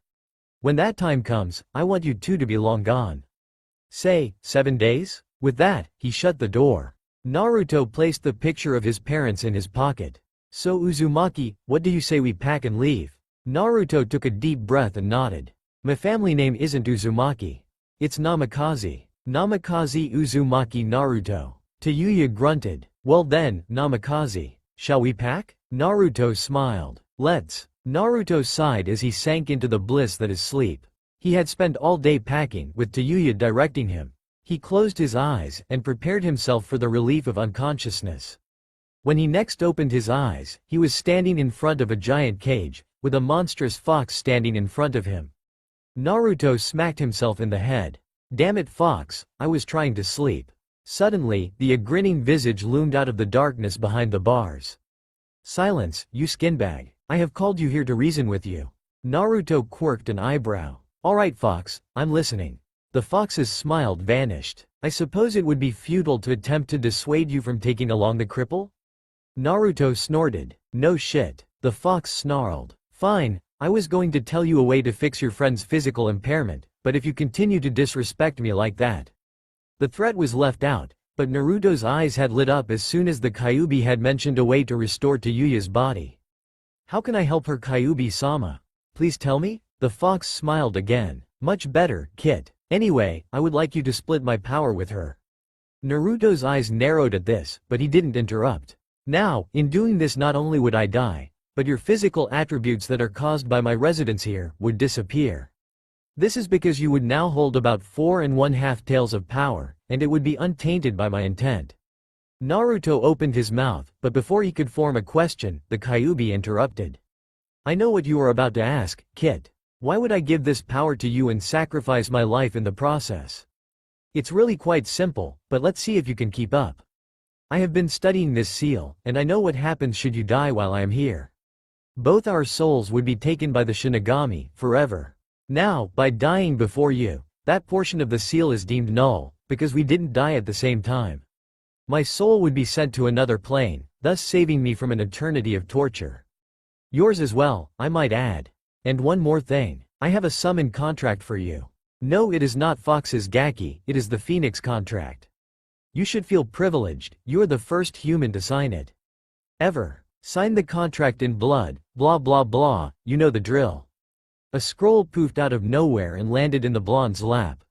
When that time comes, I want you two to be long gone. Say, 7 days? With that, he shut the door. Naruto placed the picture of his parents in his pocket. So Uzumaki, what do you say we pack and leave? Naruto took a deep breath and nodded. My family name isn't Uzumaki. It's Namikaze. Namikaze Uzumaki Naruto. Tayuya grunted. Well then, Namikaze. Shall we pack? Naruto smiled. Let's. Naruto sighed as he sank into the bliss that is sleep. He had spent all day packing, with Tayuya directing him. He closed his eyes and prepared himself for the relief of unconsciousness. When he next opened his eyes, he was standing in front of a giant cage, with a monstrous fox standing in front of him. Naruto smacked himself in the head. Damn it, fox, I was trying to sleep. Suddenly, a grinning visage loomed out of the darkness behind the bars. Silence, you skinbag. I have called you here to reason with you. Naruto quirked an eyebrow. Alright, fox, I'm listening. The fox's smile vanished. I suppose it would be futile to attempt to dissuade you from taking along the cripple? Naruto snorted. No shit. The fox snarled. Fine, I was going to tell you a way to fix your friend's physical impairment, but if you continue to disrespect me like that. The threat was left out, but Naruto's eyes had lit up as soon as the Kyuubi had mentioned a way to restore Tayuya's body. How can I help her, Kyuubi-sama? Please tell me? The fox smiled again. Much better, Kit. Anyway, I would like you to split my power with her. Naruto's eyes narrowed at this, but he didn't interrupt. Now, in doing this not only would I die, but your physical attributes that are caused by my residence here would disappear. This is because you would now hold about 4 1/2 taels of power, and it would be untainted by my intent. Naruto opened his mouth, but before he could form a question, the Kyuubi interrupted. I know what you are about to ask, Kit. Why would I give this power to you and sacrifice my life in the process? It's really quite simple, but let's see if you can keep up. I have been studying this seal, and I know what happens should you die while I am here. Both our souls would be taken by the Shinigami, forever. Now, by dying before you, that portion of the seal is deemed null, because we didn't die at the same time. My soul would be sent to another plane, thus saving me from an eternity of torture. Yours as well, I might add. And one more thing, I have a summon contract for you. No, it is not Fox's Gaki, it is the Phoenix contract. You should feel privileged, you are the first human to sign it. Ever. Sign the contract in blood, blah blah blah, you know the drill. A scroll poofed out of nowhere and landed in the blonde's lap.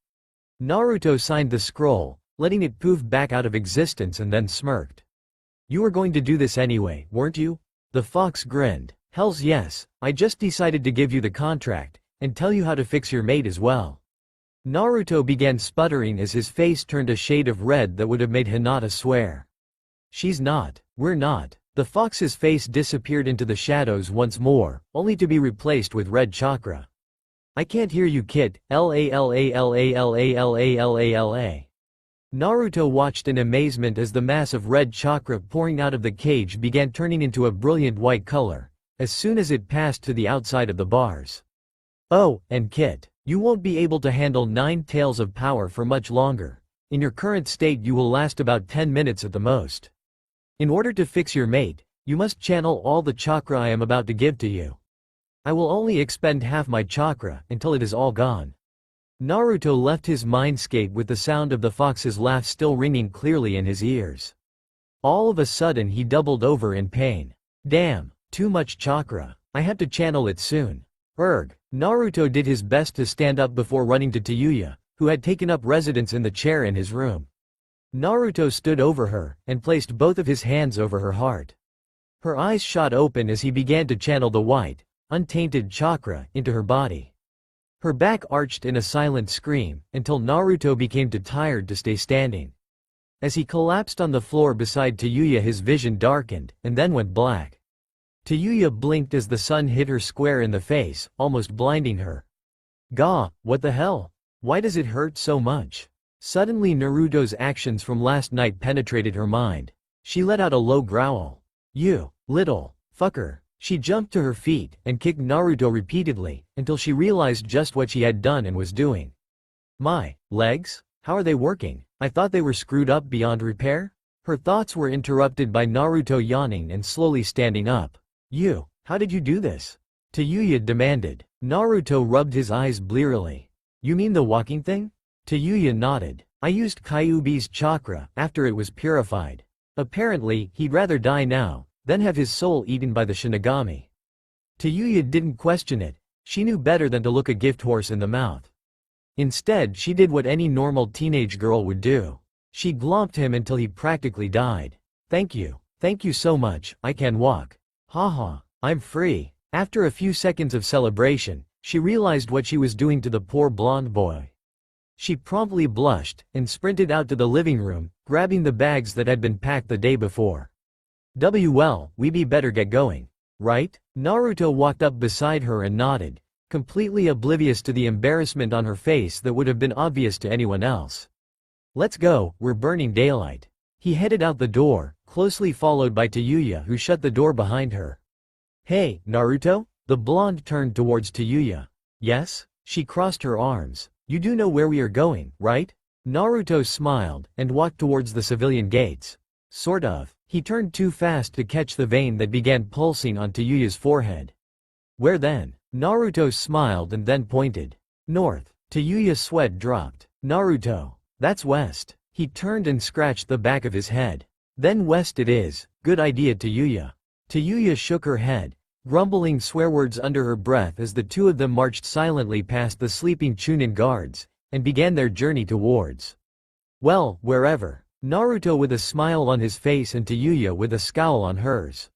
Naruto signed the scroll, letting it poof back out of existence and then smirked. You were going to do this anyway, weren't you? The fox grinned. Hells yes, I just decided to give you the contract, and tell you how to fix your mate as well. Naruto began sputtering as his face turned a shade of red that would have made Hinata swear. She's not, we're not. The fox's face disappeared into the shadows once more, only to be replaced with red chakra. I can't hear you, Kit. Lalalalalala. Naruto watched in amazement as the mass of red chakra pouring out of the cage began turning into a brilliant white color, as soon as it passed to the outside of the bars. Oh, and Kit, you won't be able to handle 9 taels of power for much longer. In your current state you will last about 10 minutes at the most. In order to fix your mate, you must channel all the chakra I am about to give to you. I will only expend half my chakra, until it is all gone." Naruto left his mindscape with the sound of the fox's laugh still ringing clearly in his ears. All of a sudden he doubled over in pain. Damn, too much chakra. I have to channel it soon. Erg. Naruto did his best to stand up before running to Tayuya, who had taken up residence in the chair in his room. Naruto stood over her, and placed both of his hands over her heart. Her eyes shot open as he began to channel the white, untainted chakra into her body. Her back arched in a silent scream, until Naruto became too tired to stay standing. As he collapsed on the floor beside Tayuya his vision darkened, and then went black. Tayuya blinked as the sun hit her square in the face, almost blinding her. Gah, what the hell? Why does it hurt so much? Suddenly Naruto's actions from last night penetrated her mind. She let out a low growl. You, little fucker. She jumped to her feet, and kicked Naruto repeatedly, until she realized just what she had done and was doing. My legs? How are they working? I thought they were screwed up beyond repair? Her thoughts were interrupted by Naruto yawning and slowly standing up. You, how did you do this? Tayuya demanded. Naruto rubbed his eyes blearily. You mean the walking thing? Tayuya nodded. I used Kyuubi's chakra after it was purified. Apparently, he'd rather die now than have his soul eaten by the Shinigami. Tayuya didn't question it. She knew better than to look a gift horse in the mouth. Instead, she did what any normal teenage girl would do. She glomped him until he practically died. Thank you so much, I can walk. Haha, I'm free. After a few seconds of celebration, she realized what she was doing to the poor blonde boy. She promptly blushed, and sprinted out to the living room, grabbing the bags that had been packed the day before. Well, we better get going. Right? Naruto walked up beside her and nodded, completely oblivious to the embarrassment on her face that would have been obvious to anyone else. Let's go, we're burning daylight. He headed out the door, closely followed by Tayuya who shut the door behind her. Hey, Naruto? The blonde turned towards Tayuya. Yes? She crossed her arms. You do know where we are going, right? Naruto smiled, and walked towards the civilian gates. Sort of. He turned too fast to catch the vein that began pulsing on Tayuya's forehead. Where then? Naruto smiled and then pointed. North. Tayuya's sweat dropped. Naruto. That's west. He turned and scratched the back of his head. Then west it is. Good idea, Tayuya. Tayuya shook her head, grumbling swear words under her breath as the two of them marched silently past the sleeping Chunin guards, and began their journey towards, well, wherever. Naruto with a smile on his face and Tayuya with a scowl on hers.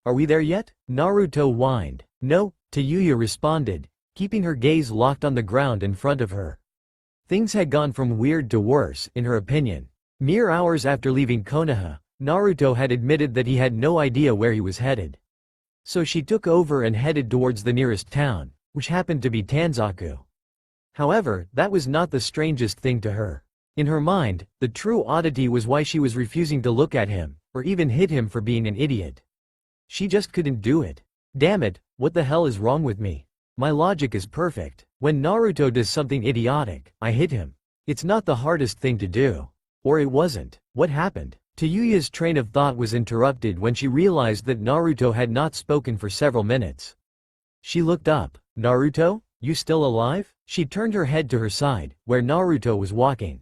Are we there yet? Naruto whined. No, Tayuya responded, keeping her gaze locked on the ground in front of her. Things had gone from weird to worse, in her opinion. Mere hours after leaving Konoha, Naruto had admitted that he had no idea where he was headed. So she took over and headed towards the nearest town, which happened to be Tanzaku. However, that was not the strangest thing to her. In her mind, the true oddity was why she was refusing to look at him, or even hit him for being an idiot. She just couldn't do it. Damn it, what the hell is wrong with me? My logic is perfect. When Naruto does something idiotic, I hit him. It's not the hardest thing to do. Or it wasn't. What happened? Tayuya's train of thought was interrupted when she realized that Naruto had not spoken for several minutes. She looked up. Naruto? You still alive? She turned her head to her side, where Naruto was walking.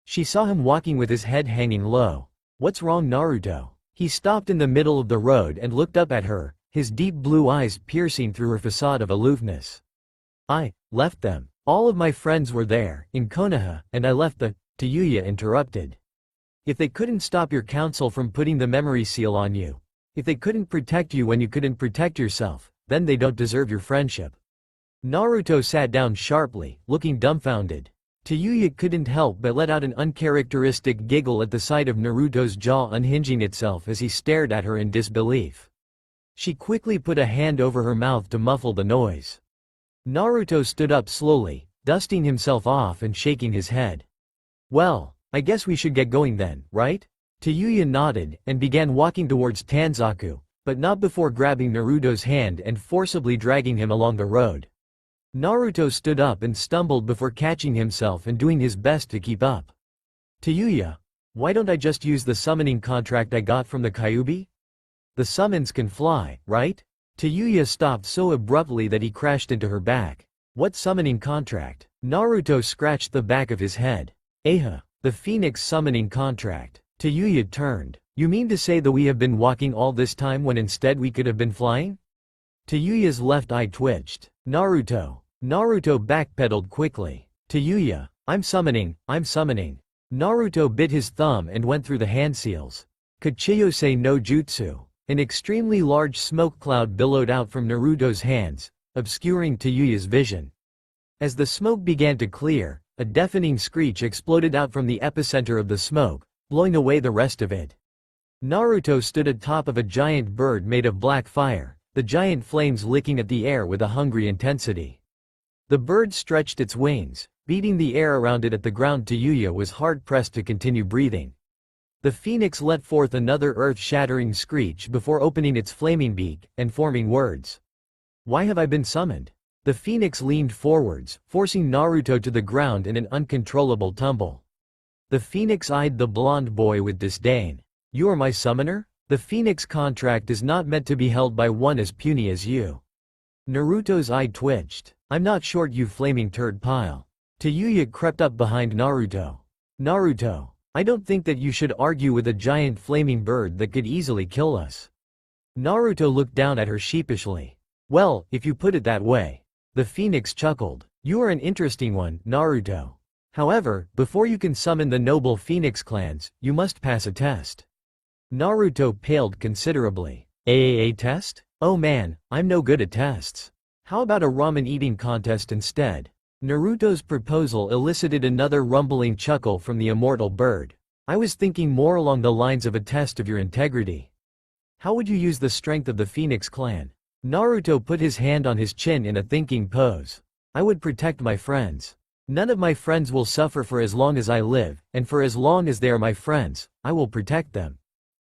She saw him walking with his head hanging low. What's wrong, Naruto? He stopped in the middle of the road and looked up at her, his deep blue eyes piercing through her facade of aloofness. I left them. All of my friends were there, in Konoha, and I left the... Tayuya interrupted. If they couldn't stop your council from putting the memory seal on you, if they couldn't protect you when you couldn't protect yourself, then they don't deserve your friendship. Naruto sat down sharply, looking dumbfounded. Tayuya couldn't help but let out an uncharacteristic giggle at the sight of Naruto's jaw unhinging itself as he stared at her in disbelief. She quickly put a hand over her mouth to muffle the noise. Naruto stood up slowly, dusting himself off and shaking his head. Well, I guess we should get going then, right? Tayuya nodded and began walking towards Tanzaku, but not before grabbing Naruto's hand and forcibly dragging him along the road. Naruto stood up and stumbled before catching himself and doing his best to keep up. Tayuya, why don't I just use the summoning contract I got from the Kyuubi? The summons can fly, right? Tayuya stopped so abruptly that he crashed into her back. What summoning contract? Naruto scratched the back of his head. Aha, the Phoenix summoning contract. Tayuya turned. You mean to say that we have been walking all this time when instead we could have been flying? Tayuya's left eye twitched. Naruto. Naruto backpedaled quickly. Tayuya, I'm summoning. Naruto bit his thumb and went through the hand seals. Kachiyose no jutsu. An extremely large smoke cloud billowed out from Naruto's hands, obscuring Tayuya's vision. As the smoke began to clear, a deafening screech exploded out from the epicenter of the smoke, blowing away the rest of it. Naruto stood atop of a giant bird made of black fire, the giant flames licking at the air with a hungry intensity. The bird stretched its wings, beating the air around it at the ground. Tayuya was hard-pressed to continue breathing. The phoenix let forth another earth-shattering screech before opening its flaming beak and forming words. Why have I been summoned? The phoenix leaned forwards, forcing Naruto to the ground in an uncontrollable tumble. The phoenix eyed the blonde boy with disdain. You are my summoner? The phoenix contract is not meant to be held by one as puny as you. Naruto's eye twitched. I'm not short, you flaming turd pile. Tayuya crept up behind Naruto. Naruto, I don't think that you should argue with a giant flaming bird that could easily kill us. Naruto looked down at her sheepishly. Well, if you put it that way. The phoenix chuckled. You are an interesting one, Naruto. However, before you can summon the noble phoenix clans, you must pass a test. Naruto paled considerably. A test? Oh man, I'm no good at tests. How about a ramen eating contest instead? Naruto's proposal elicited another rumbling chuckle from the immortal bird. I was thinking more along the lines of a test of your integrity. How would you use the strength of the Phoenix clan? Naruto put his hand on his chin in a thinking pose. I would protect my friends. None of my friends will suffer for as long as I live, and for as long as they are my friends, I will protect them.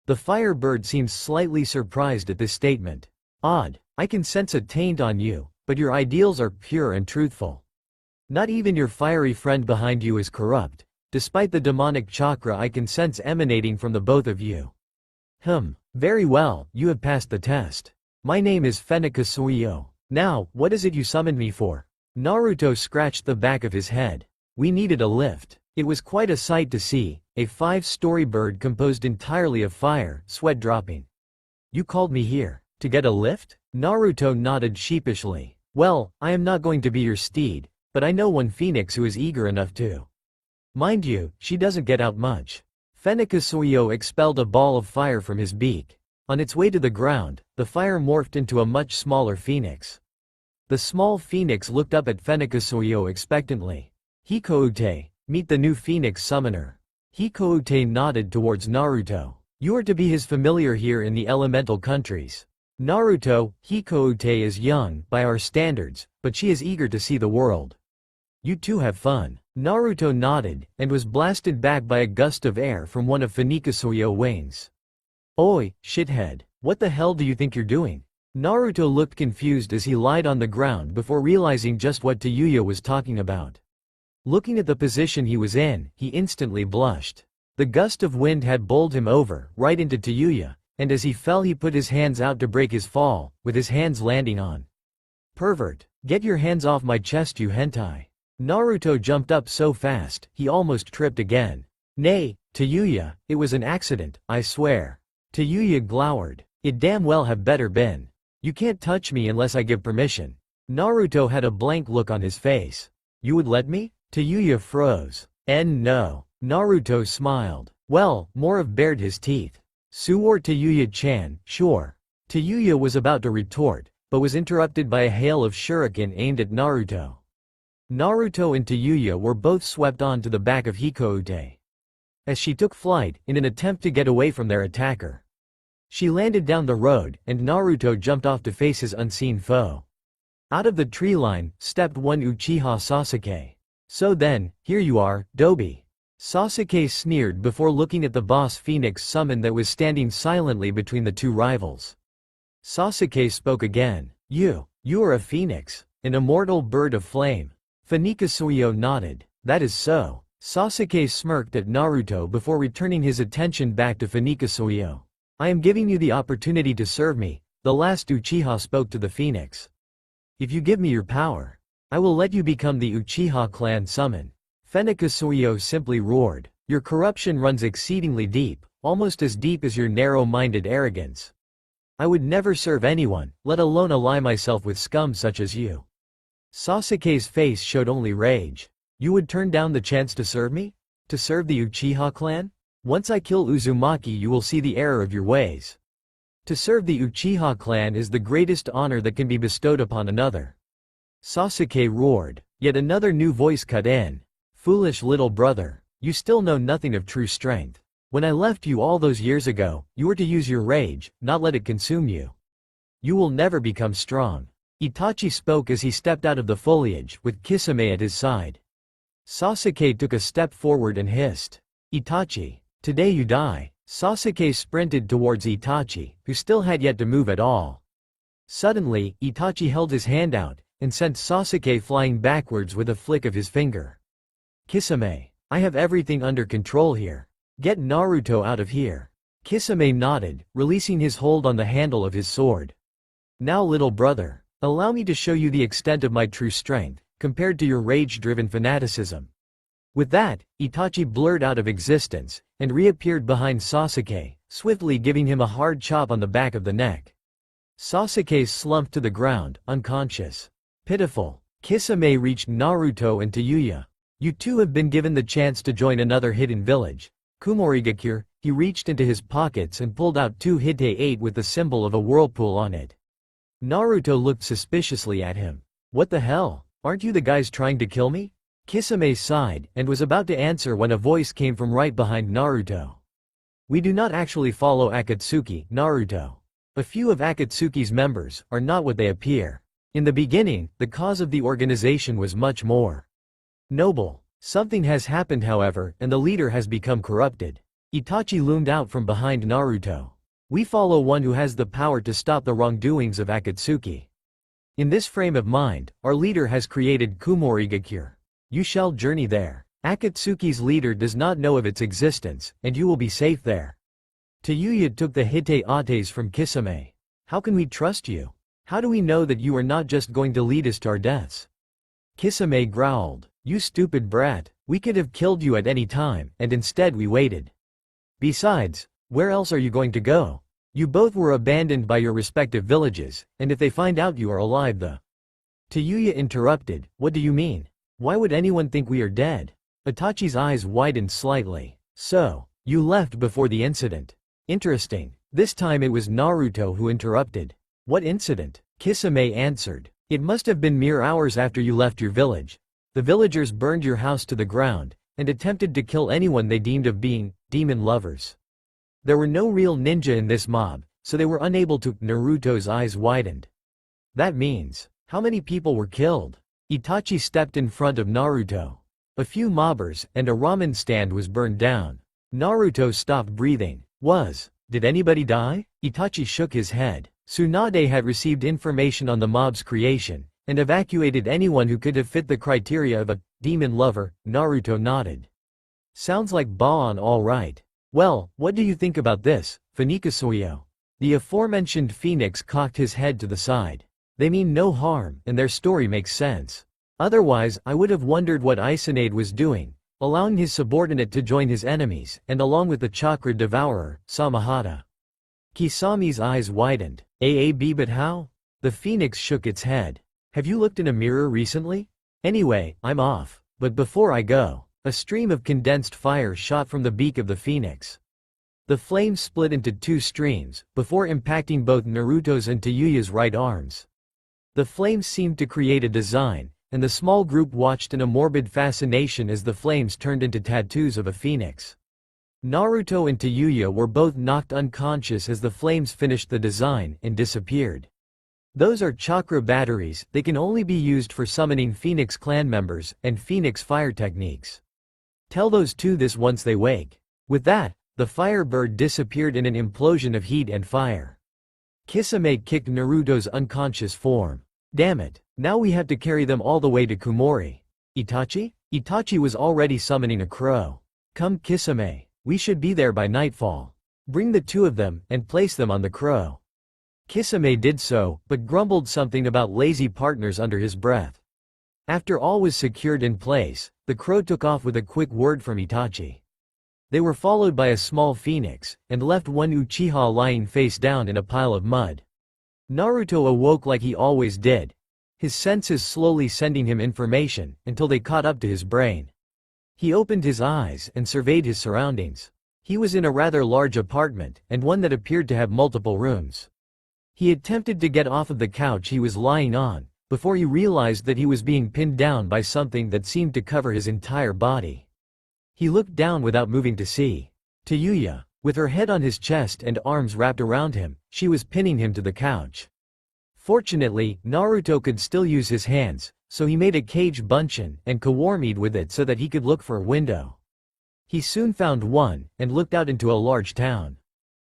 The firebird seems slightly surprised at this statement. Odd, I can sense a taint on you, but your ideals are pure and truthful. Not even your fiery friend behind you is corrupt, despite the demonic chakra I can sense emanating from the both of you. Very well, you have passed the test. My name is Fenika Suyo. Now, what is it you summoned me for? Naruto scratched the back of his head. We needed a lift. It was quite a sight to see, a 5-story bird composed entirely of fire, sweat dropping. You called me here, to get a lift? Naruto nodded sheepishly. Well, I am not going to be your steed, but I know one phoenix who is eager enough to. Mind you, she doesn't get out much. Fenika Suyo expelled a ball of fire from his beak. On its way to the ground, the fire morphed into a much smaller phoenix. The small phoenix looked up at Fenika Suyo expectantly. Hikoute, meet the new phoenix summoner. Hikoute nodded towards Naruto. You are to be his familiar here in the elemental countries. Naruto, Hikoute is young, by our standards, but she is eager to see the world. You two have fun. Naruto nodded, and was blasted back by a gust of air from one of Funikasuyo's wings. Oi, shithead, what the hell do you think you're doing? Naruto looked confused as he lied on the ground before realizing just what Tayuya was talking about. Looking at the position he was in, he instantly blushed. The gust of wind had bowled him over, right into Tayuya, and as he fell he put his hands out to break his fall, with his hands landing on. Pervert, get your hands off my chest, you hentai. Naruto jumped up so fast, he almost tripped again. Nay, Tayuya, it was an accident, I swear. Tayuya glowered. It damn well have better been. You can't touch me unless I give permission. Naruto had a blank look on his face. You would let me? Tayuya froze. No. Naruto smiled. Well, Moriv bared his teeth. Swore Tayuya-chan, sure. Tayuya was about to retort, but was interrupted by a hail of shuriken aimed at Naruto. Naruto and Tayuya were both swept onto the back of Hikoute. As she took flight, in an attempt to get away from their attacker. She landed down the road, and Naruto jumped off to face his unseen foe. Out of the tree line, stepped one Uchiha Sasuke. So then, here you are, Dobi. Sasuke sneered before looking at the boss Phoenix summon that was standing silently between the two rivals. Sasuke spoke again. You are a phoenix, an immortal bird of flame. Funikasuyo nodded. That is so. Sasuke smirked at Naruto before returning his attention back to Fanfiction. I am giving you the opportunity to serve me, the last Uchiha spoke to the Phoenix. If you give me your power, I will let you become the Uchiha clan summon. Fanfiction simply roared. Your corruption runs exceedingly deep, almost as deep as your narrow-minded arrogance. I would never serve anyone, let alone ally myself with scum such as you. Sasuke's face showed only rage. You would turn down the chance to serve me? To serve the Uchiha clan? Once I kill Uzumaki you will see the error of your ways. To serve the Uchiha clan is the greatest honor that can be bestowed upon another. Sasuke roared. Yet another new voice cut in. Foolish little brother, you still know nothing of true strength. When I left you all those years ago, you were to use your rage, not let it consume you. You will never become strong. Itachi spoke as he stepped out of the foliage, with Kisame at his side. Sasuke took a step forward and hissed. Itachi, today you die. Sasuke sprinted towards Itachi, who still had yet to move at all. Suddenly, Itachi held his hand out, and sent Sasuke flying backwards with a flick of his finger. Kisame, I have everything under control here. Get Naruto out of here. Kisame nodded, releasing his hold on the handle of his sword. Now little brother, allow me to show you the extent of my true strength, compared to your rage-driven fanaticism. With that, Itachi blurred out of existence, and reappeared behind Sasuke, swiftly giving him a hard chop on the back of the neck. Sasuke slumped to the ground, unconscious. Pitiful. Kisame reached Naruto and Tayuya. You two have been given the chance to join another hidden village. Kumorigakure, he reached into his pockets and pulled out 2 Tate with the symbol of a whirlpool on it. Naruto looked suspiciously at him. What the hell? Aren't you the guys trying to kill me? Kisame sighed, and was about to answer when a voice came from right behind Naruto. We do not actually follow Akatsuki, Naruto. A few of Akatsuki's members are not what they appear. In the beginning, the cause of the organization was much more noble. Something has happened however, and the leader has become corrupted. Itachi loomed out from behind Naruto. We follow one who has the power to stop the wrongdoings of Akatsuki. In this frame of mind, our leader has created Kumorigakure. You shall journey there. Akatsuki's leader does not know of its existence, and you will be safe there. Tayuya took the Tate from Kisame. How can we trust you? How do we know that you are not just going to lead us to our deaths? Kisame growled. You stupid brat, we could have killed you at any time, and instead we waited. Besides, where else are you going to go? You both were abandoned by your respective villages, and if they find out you are alive Tayuya interrupted, what do you mean? Why would anyone think we are dead? Itachi's eyes widened slightly. So, you left before the incident. Interesting. This time it was Naruto who interrupted. What incident? Kisame answered. It must have been mere hours after you left your village. The villagers burned your house to the ground, and attempted to kill anyone they deemed of being demon lovers. There were no real ninja in this mob, so they were unable to. Naruto's eyes widened. That means, how many people were killed? Itachi stepped in front of Naruto. A few mobbers, and a ramen stand was burned down. Naruto stopped breathing. Did anybody die? Itachi shook his head. Tsunade had received information on the mob's creation, and evacuated anyone who could have fit the criteria of a demon lover. Naruto nodded. Sounds like Baon all right. Well, what do you think about this, Fanfiction? The aforementioned Phoenix cocked his head to the side. They mean no harm, and their story makes sense. Otherwise, I would have wondered what Isanade was doing, allowing his subordinate to join his enemies, and along with the chakra devourer, Samahata. Kisami's eyes widened. But how? The Phoenix shook its head. Have you looked in a mirror recently? Anyway, I'm off. But before I go, a stream of condensed fire shot from the beak of the Phoenix. The flames split into 2 streams, before impacting both Naruto's and Tayuya's right arms. The flames seemed to create a design, and the small group watched in a morbid fascination as the flames turned into tattoos of a phoenix. Naruto and Tayuya were both knocked unconscious as the flames finished the design and disappeared. Those are chakra batteries, they can only be used for summoning Phoenix clan members, and Phoenix fire techniques. Tell those two this once they wake. With that, the firebird disappeared in an implosion of heat and fire. Kisame kicked Naruto's unconscious form. Damn it, now we have to carry them all the way to Kumori. Itachi? Itachi was already summoning a crow. Come Kisame, we should be there by nightfall. Bring the two of them, and place them on the crow. Kisame did so, but grumbled something about lazy partners under his breath. After all was secured in place, the crow took off with a quick word from Itachi. They were followed by a small phoenix, and left one Uchiha lying face down in a pile of mud. Naruto awoke like he always did, his senses slowly sending him information, until they caught up to his brain. He opened his eyes and surveyed his surroundings. He was in a rather large apartment, and one that appeared to have multiple rooms. He attempted to get off of the couch he was lying on, before he realized that he was being pinned down by something that seemed to cover his entire body. He looked down without moving to see Tayuya, with her head on his chest and arms wrapped around him. She was pinning him to the couch. Fortunately, Naruto could still use his hands, so he made a cage bunchen and kawarmied with it so that he could look for a window. He soon found one, and looked out into a large town.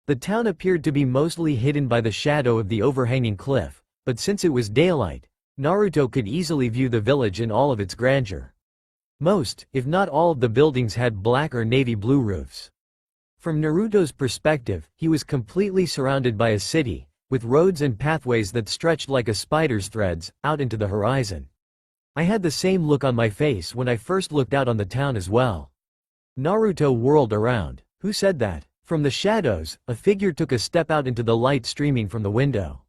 The town appeared to be mostly hidden by the shadow of the overhanging cliff, but since it was daylight, Naruto could easily view the village in all of its grandeur. Most, if not all of the buildings had black or navy blue roofs. From Naruto's perspective, he was completely surrounded by a city, with roads and pathways that stretched like a spider's threads, out into the horizon. I had the same look on my face when I first looked out on the town as well. Naruto whirled around. Who said that? From the shadows, a figure took a step out into the light streaming from the window.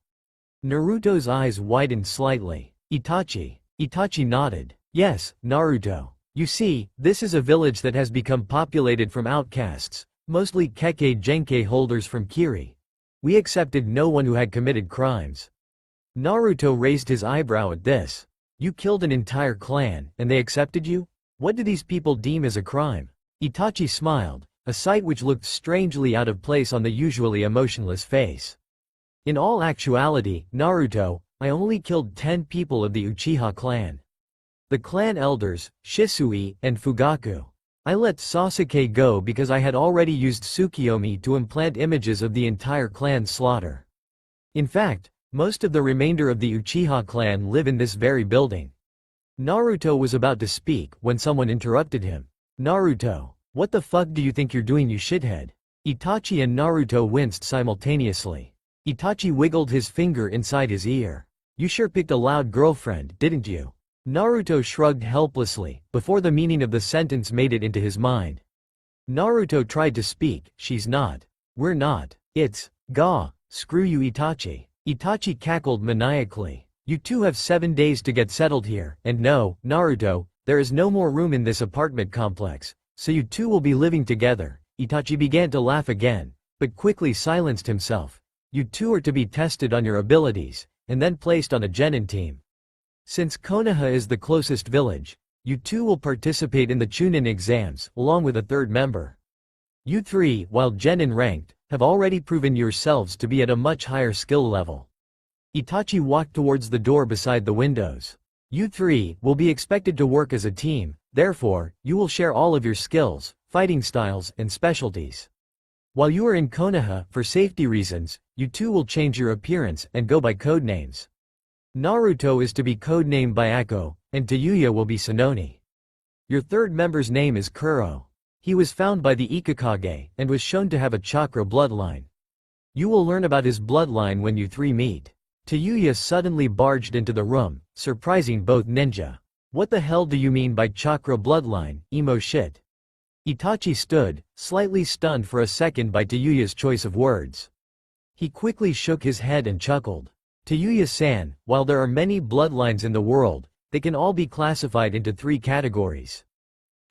Naruto's eyes widened slightly. Itachi. Itachi nodded. Yes, Naruto. You see, this is a village that has become populated from outcasts, mostly Kekkei Genkei holders from Kiri. We accepted no one who had committed crimes. Naruto raised his eyebrow at this. You killed an entire clan, and they accepted you? What do these people deem as a crime? Itachi smiled, a sight which looked strangely out of place on the usually emotionless face. In all actuality, Naruto, I only killed 10 people of the Uchiha clan. The clan elders, Shisui, and Fugaku. I let Sasuke go because I had already used Tsukiyomi to implant images of the entire clan's slaughter. In fact, most of the remainder of the Uchiha clan live in this very building. Naruto was about to speak when someone interrupted him. Naruto, what the fuck do you think you're doing, you shithead? Itachi and Naruto winced simultaneously. Itachi wiggled his finger inside his ear. You sure picked a loud girlfriend, didn't you? Naruto shrugged helplessly, before the meaning of the sentence made it into his mind. Naruto tried to speak. She's not. We're not. It's, Gah, screw you Itachi. Itachi cackled maniacally. You two have 7 days to get settled here, and no, Naruto, there is no more room in this apartment complex, so you two will be living together. Itachi began to laugh again, but quickly silenced himself. You two are to be tested on your abilities, and then placed on a Genin team. Since Konoha is the closest village, you two will participate in the Chunin exams, along with a third member. You three, while Genin ranked, have already proven yourselves to be at a much higher skill level. Itachi walked towards the door beside the windows. You three will be expected to work as a team, therefore, you will share all of your skills, fighting styles, and specialties. While you are in Konoha, for safety reasons, you two will change your appearance and go by code names. Naruto is to be codenamed Byako, and Tayuya will be Sanoni. Your third member's name is Kuro. He was found by the Ikakage, and was shown to have a chakra bloodline. You will learn about his bloodline when you three meet. Tayuya suddenly barged into the room, surprising both ninja. What the hell do you mean by chakra bloodline, emo shit? Itachi stood, slightly stunned for a second by Tayuya's choice of words. He quickly shook his head and chuckled. Tayuya-san, while there are many bloodlines in the world, they can all be classified into 3 categories.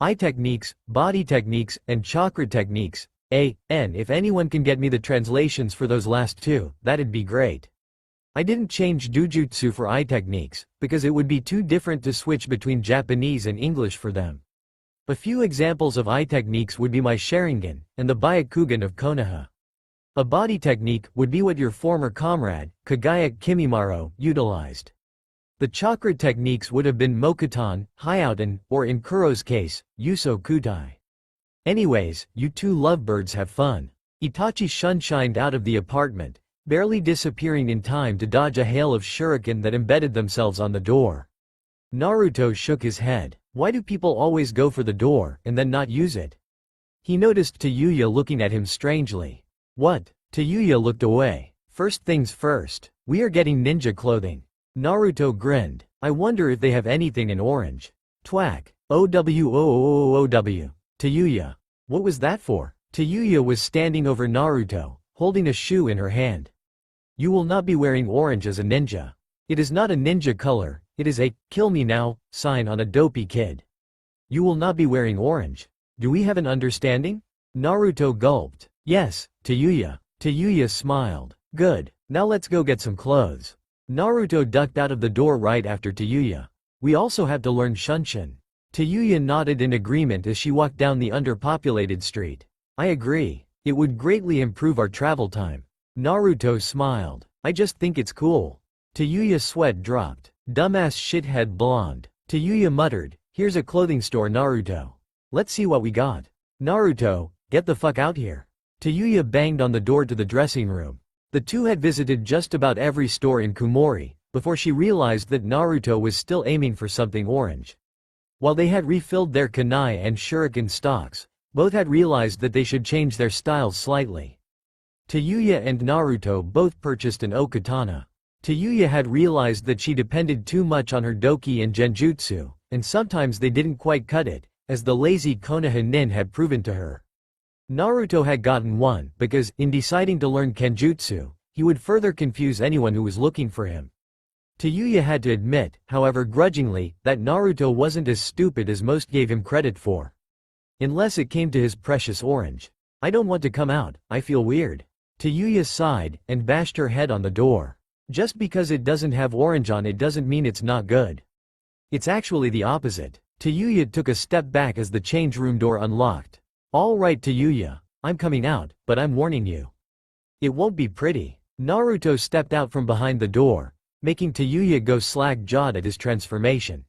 Eye techniques, body techniques, and chakra techniques. If anyone can get me the translations for those last 2, that'd be great. I didn't change Jujutsu for eye techniques, because it would be too different to switch between Japanese and English for them. A few examples of eye techniques would be my Sharingan, and the Byakugan of Konoha. A body technique would be what your former comrade, Kagaya Kimimaro, utilized. The chakra techniques would have been Mokuton, Hyouten, or in Kuro's case, Yuso Kutai. Anyways, you two lovebirds have fun. Itachi shunshined out of the apartment, barely disappearing in time to dodge a hail of shuriken that embedded themselves on the door. Naruto shook his head. Why do people always go for the door and then not use it? He noticed Tayuya looking at him strangely. What? Tayuya looked away. First things first, we are getting ninja clothing. Naruto grinned. I wonder if they have anything in orange. Twack. OWOOOOW. Tayuya. What was that for? Tayuya was standing over Naruto, holding a shoe in her hand. You will not be wearing orange as a ninja. It is not a ninja color, it is a kill me now sign on a dopey kid. You will not be wearing orange. Do we have an understanding? Naruto gulped. Yes, Tayuya. Tayuya smiled. Good, now let's go get some clothes. Naruto ducked out of the door right after Tayuya. We also have to learn Shunshin. Tayuya nodded in agreement as she walked down the underpopulated street. I agree. It would greatly improve our travel time. Naruto smiled. I just think it's cool. Tayuya's sweat dropped. Dumbass shithead blonde. Tayuya muttered, here's a clothing store Naruto. Let's see what we got. Naruto, get the fuck out here. Tayuya banged on the door to the dressing room. The two had visited just about every store in Kumori, before she realized that Naruto was still aiming for something orange. While they had refilled their kunai and shuriken stocks, both had realized that they should change their styles slightly. Tayuya and Naruto both purchased an okatana. Tayuya had realized that she depended too much on her doki and genjutsu, and sometimes they didn't quite cut it, as the lazy Konoha nin had proven to her. Naruto had gotten one because, in deciding to learn kenjutsu, he would further confuse anyone who was looking for him. Tayuya had to admit, however grudgingly, that Naruto wasn't as stupid as most gave him credit for. Unless it came to his precious orange. I don't want to come out, I feel weird. Tayuya sighed, and bashed her head on the door. Just because it doesn't have orange on it doesn't mean it's not good. It's actually the opposite. Tayuya took a step back as the change room door unlocked. All right Tayuya, I'm coming out, but I'm warning you. It won't be pretty. Naruto stepped out from behind the door, making Tayuya go slack-jawed at his transformation.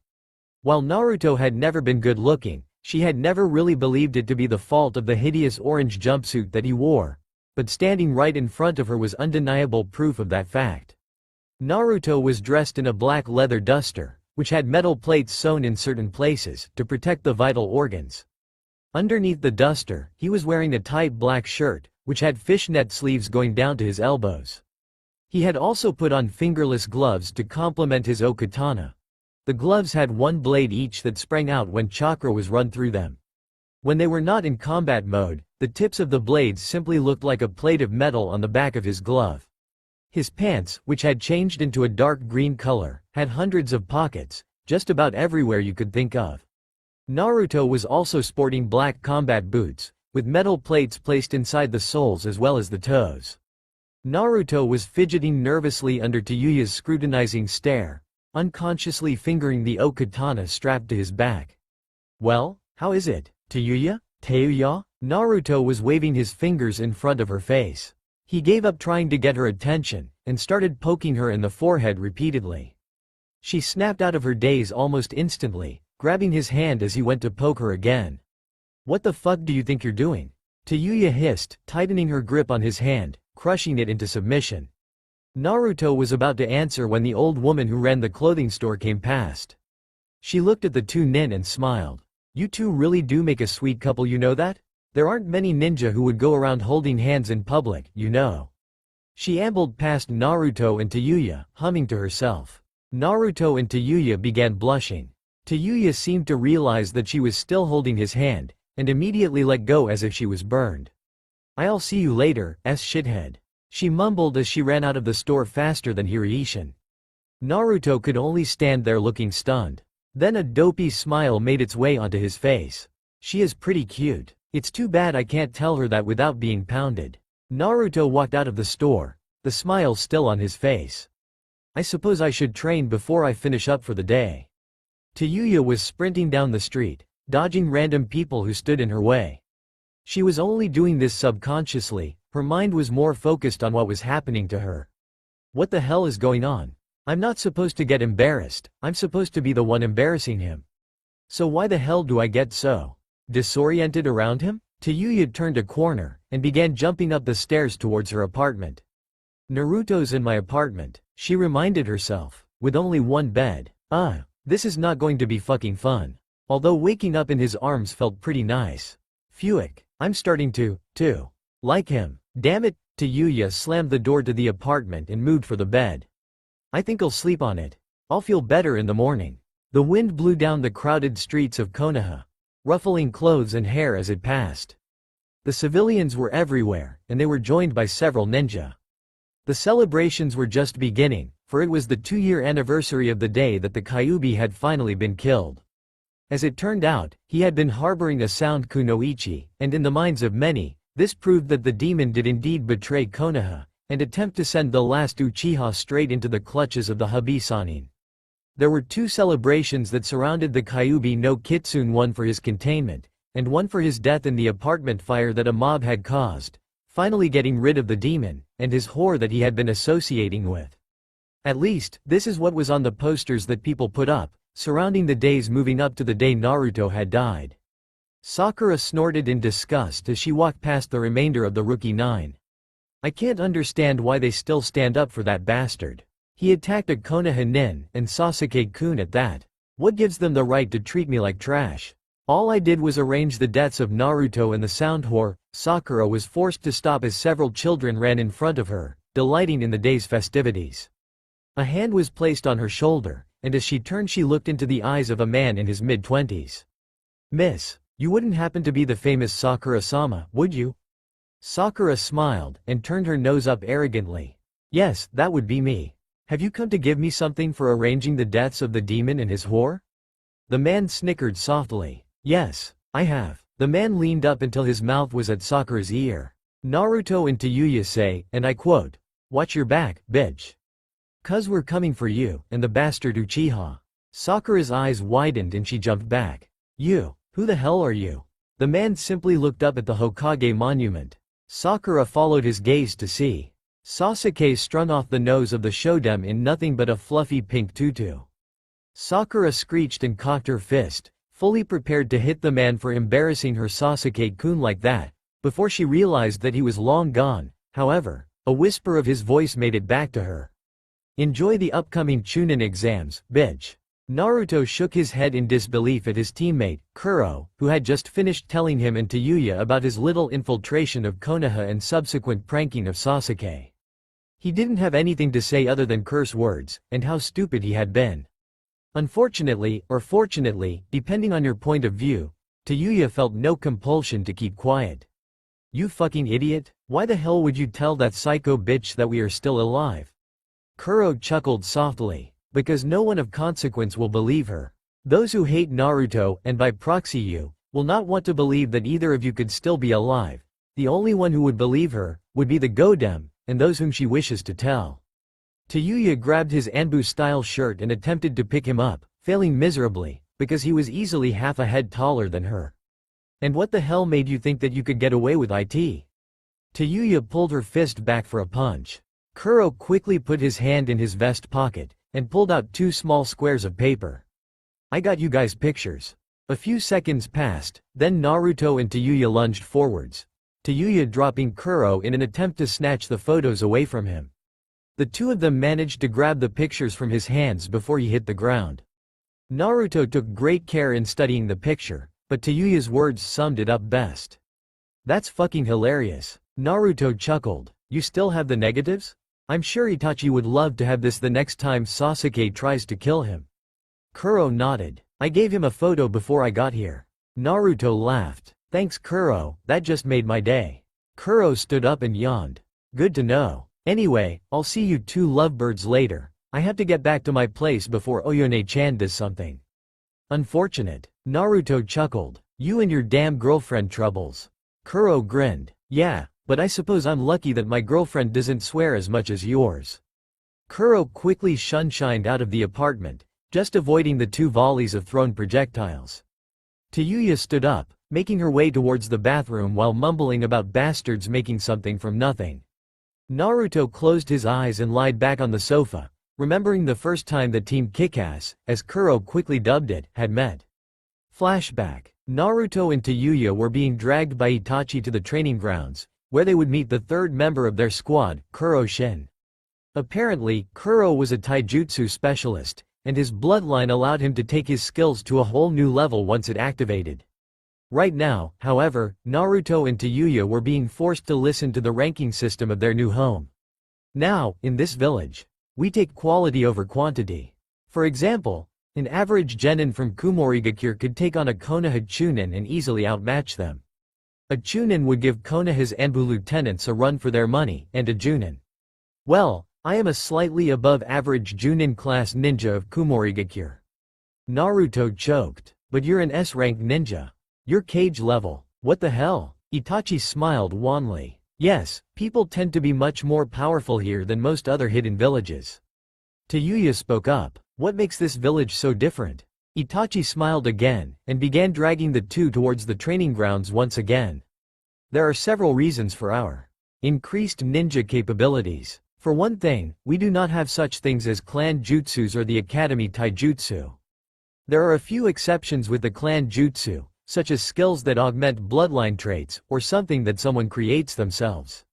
While Naruto had never been good-looking, she had never really believed it to be the fault of the hideous orange jumpsuit that he wore, but standing right in front of her was undeniable proof of that fact. Naruto was dressed in a black leather duster, which had metal plates sewn in certain places to protect the vital organs. Underneath the duster, he was wearing a tight black shirt, which had fishnet sleeves going down to his elbows. He had also put on fingerless gloves to complement his okatana. The gloves had one blade each that sprang out when chakra was run through them. When they were not in combat mode, the tips of the blades simply looked like a plate of metal on the back of his glove. His pants, which had changed into a dark green color, had hundreds of pockets, just about everywhere you could think of. Naruto was also sporting black combat boots, with metal plates placed inside the soles as well as the toes. Naruto was fidgeting nervously under Tayuya's scrutinizing stare, unconsciously fingering the okatana strapped to his back. Well, how is it, Tayuya? Tayuya? Naruto was waving his fingers in front of her face. He gave up trying to get her attention, and started poking her in the forehead repeatedly. She snapped out of her daze almost instantly, grabbing his hand as he went to poke her again. What the fuck do you think you're doing? Tayuya hissed, tightening her grip on his hand, crushing it into submission. Naruto was about to answer when the old woman who ran the clothing store came past. She looked at the two nin and smiled. You two really do make a sweet couple, you know that? There aren't many ninja who would go around holding hands in public, you know. She ambled past Naruto and Tayuya, humming to herself. Naruto and Tayuya began blushing. Tayuya seemed to realize that she was still holding his hand, and immediately let go as if she was burned. I'll see you later, shithead. She mumbled as she ran out of the store faster than Hireishin. Naruto could only stand there looking stunned. Then a dopey smile made its way onto his face. She is pretty cute. It's too bad I can't tell her that without being pounded. Naruto walked out of the store, the smile still on his face. I suppose I should train before I finish up for the day. Tayuya was sprinting down the street, dodging random people who stood in her way. She was only doing this subconsciously, her mind was more focused on what was happening to her. What the hell is going on? I'm not supposed to get embarrassed, I'm supposed to be the one embarrassing him. So why the hell do I get so disoriented around him? Tayuya turned a corner, and began jumping up the stairs towards her apartment. Naruto's in my apartment, she reminded herself, with only one bed. This is not going to be fucking fun. Although waking up in his arms felt pretty nice. Phewick, I'm starting to like him. Damn it, Tayuya slammed the door to the apartment and moved for the bed. I think I'll sleep on it. I'll feel better in the morning. The wind blew down the crowded streets of Konoha, ruffling clothes and hair as it passed. The civilians were everywhere, and they were joined by several ninja. The celebrations were just beginning, for it was the 2-year anniversary of the day that the Kyuubi had finally been killed. As it turned out, he had been harboring a sound kunoichi, and in the minds of many, this proved that the demon did indeed betray Konoha, and attempt to send the last Uchiha straight into the clutches of the Habi-sanin. There were 2 celebrations that surrounded the Kyuubi no Kitsune, one for his containment, and one for his death in the apartment fire that a mob had caused, finally getting rid of the demon, and his whore that he had been associating with. At least, this is what was on the posters that people put up, surrounding the days moving up to the day Naruto had died. Sakura snorted in disgust as she walked past the remainder of the Rookie 9. I can't understand why they still stand up for that bastard. He attacked a Konoha nin, and Sasuke-kun at that. What gives them the right to treat me like trash? All I did was arrange the deaths of Naruto and the sound whore. Sakura was forced to stop as several children ran in front of her, delighting in the day's festivities. A hand was placed on her shoulder, and as she turned she looked into the eyes of a man in his mid-20s. Miss, you wouldn't happen to be the famous Sakura-sama, would you? Sakura smiled, and turned her nose up arrogantly. Yes, that would be me. Have you come to give me something for arranging the deaths of the demon and his whore? The man snickered softly. Yes, I have. The man leaned up until his mouth was at Sakura's ear. Naruto and Tayuya say, and I quote, "Watch your back, bitch. 'Cause we're coming for you, and the bastard Uchiha." Sakura's eyes widened and she jumped back. You, who the hell are you? The man simply looked up at the Hokage monument. Sakura followed his gaze to see Sasuke strung off the nose of the Shoden in nothing but a fluffy pink tutu. Sakura screeched and cocked her fist, fully prepared to hit the man for embarrassing her Sasuke-kun like that, before she realized that he was long gone. However, a whisper of his voice made it back to her. Enjoy the upcoming Chunin exams, bitch. Naruto shook his head in disbelief at his teammate, Kuro, who had just finished telling him and Tayuya about his little infiltration of Konoha and subsequent pranking of Sasuke. He didn't have anything to say other than curse words, and how stupid he had been. Unfortunately, or fortunately, depending on your point of view, Tayuya felt no compulsion to keep quiet. You fucking idiot, why the hell would you tell that psycho bitch that we are still alive? Kuro chuckled softly. Because no one of consequence will believe her. Those who hate Naruto, and by proxy you, will not want to believe that either of you could still be alive. The only one who would believe her, would be the Godem, and those whom she wishes to tell. Tayuya grabbed his Anbu-style shirt and attempted to pick him up, failing miserably, because he was easily half a head taller than her. And what the hell made you think that you could get away with it? Tayuya pulled her fist back for a punch. Kuro quickly put his hand in his vest pocket, and pulled out 2 small squares of paper. I got you guys pictures. A few seconds passed, then Naruto and Tayuya lunged forwards, Tayuya dropping Kuro in an attempt to snatch the photos away from him. The 2 of them managed to grab the pictures from his hands before he hit the ground. Naruto took great care in studying the picture, but Tayuya's words summed it up best. That's fucking hilarious. Naruto chuckled. You still have the negatives? I'm sure Itachi would love to have this the next time Sasuke tries to kill him. Kuro nodded. I gave him a photo before I got here. Naruto laughed. Thanks Kuro, that just made my day. Kuro stood up and yawned. Good to know. Anyway, I'll see you 2 lovebirds later. I have to get back to my place before Oyone-chan does something. Unfortunate. Naruto chuckled. You and your damn girlfriend troubles. Kuro grinned. Yeah. But I suppose I'm lucky that my girlfriend doesn't swear as much as yours. Kuro quickly shunshined out of the apartment, just avoiding the 2 volleys of thrown projectiles. Tayuya stood up, making her way towards the bathroom while mumbling about bastards making something from nothing. Naruto closed his eyes and lied back on the sofa, remembering the first time that Team Kickass, as Kuro quickly dubbed it, had met. Flashback. Naruto and Tayuya were being dragged by Itachi to the training grounds, where they would meet the 3rd member of their squad, Kuro Shin. Apparently, Kuro was a taijutsu specialist, and his bloodline allowed him to take his skills to a whole new level once it activated. Right now, however, Naruto and Tayuya were being forced to listen to the ranking system of their new home. Now, in this village, we take quality over quantity. For example, an average genin from Kumorigakure could take on a Konoha Chunin and easily outmatch them. A Chunin would give Konoha's Anbu lieutenants a run for their money, and a Junin. Well, I am a slightly above average Junin class ninja of Kumorigakure. Naruto choked. But you're an S-rank ninja. You're cage level. What the hell? Itachi smiled wanly. Yes, people tend to be much more powerful here than most other hidden villages. Tayuya spoke up. What makes this village so different? Itachi smiled again, and began dragging the two towards the training grounds once again. There are several reasons for our increased ninja capabilities. For one thing, we do not have such things as clan jutsus or the academy taijutsu. There are a few exceptions with the clan jutsu, such as skills that augment bloodline traits, or something that someone creates themselves.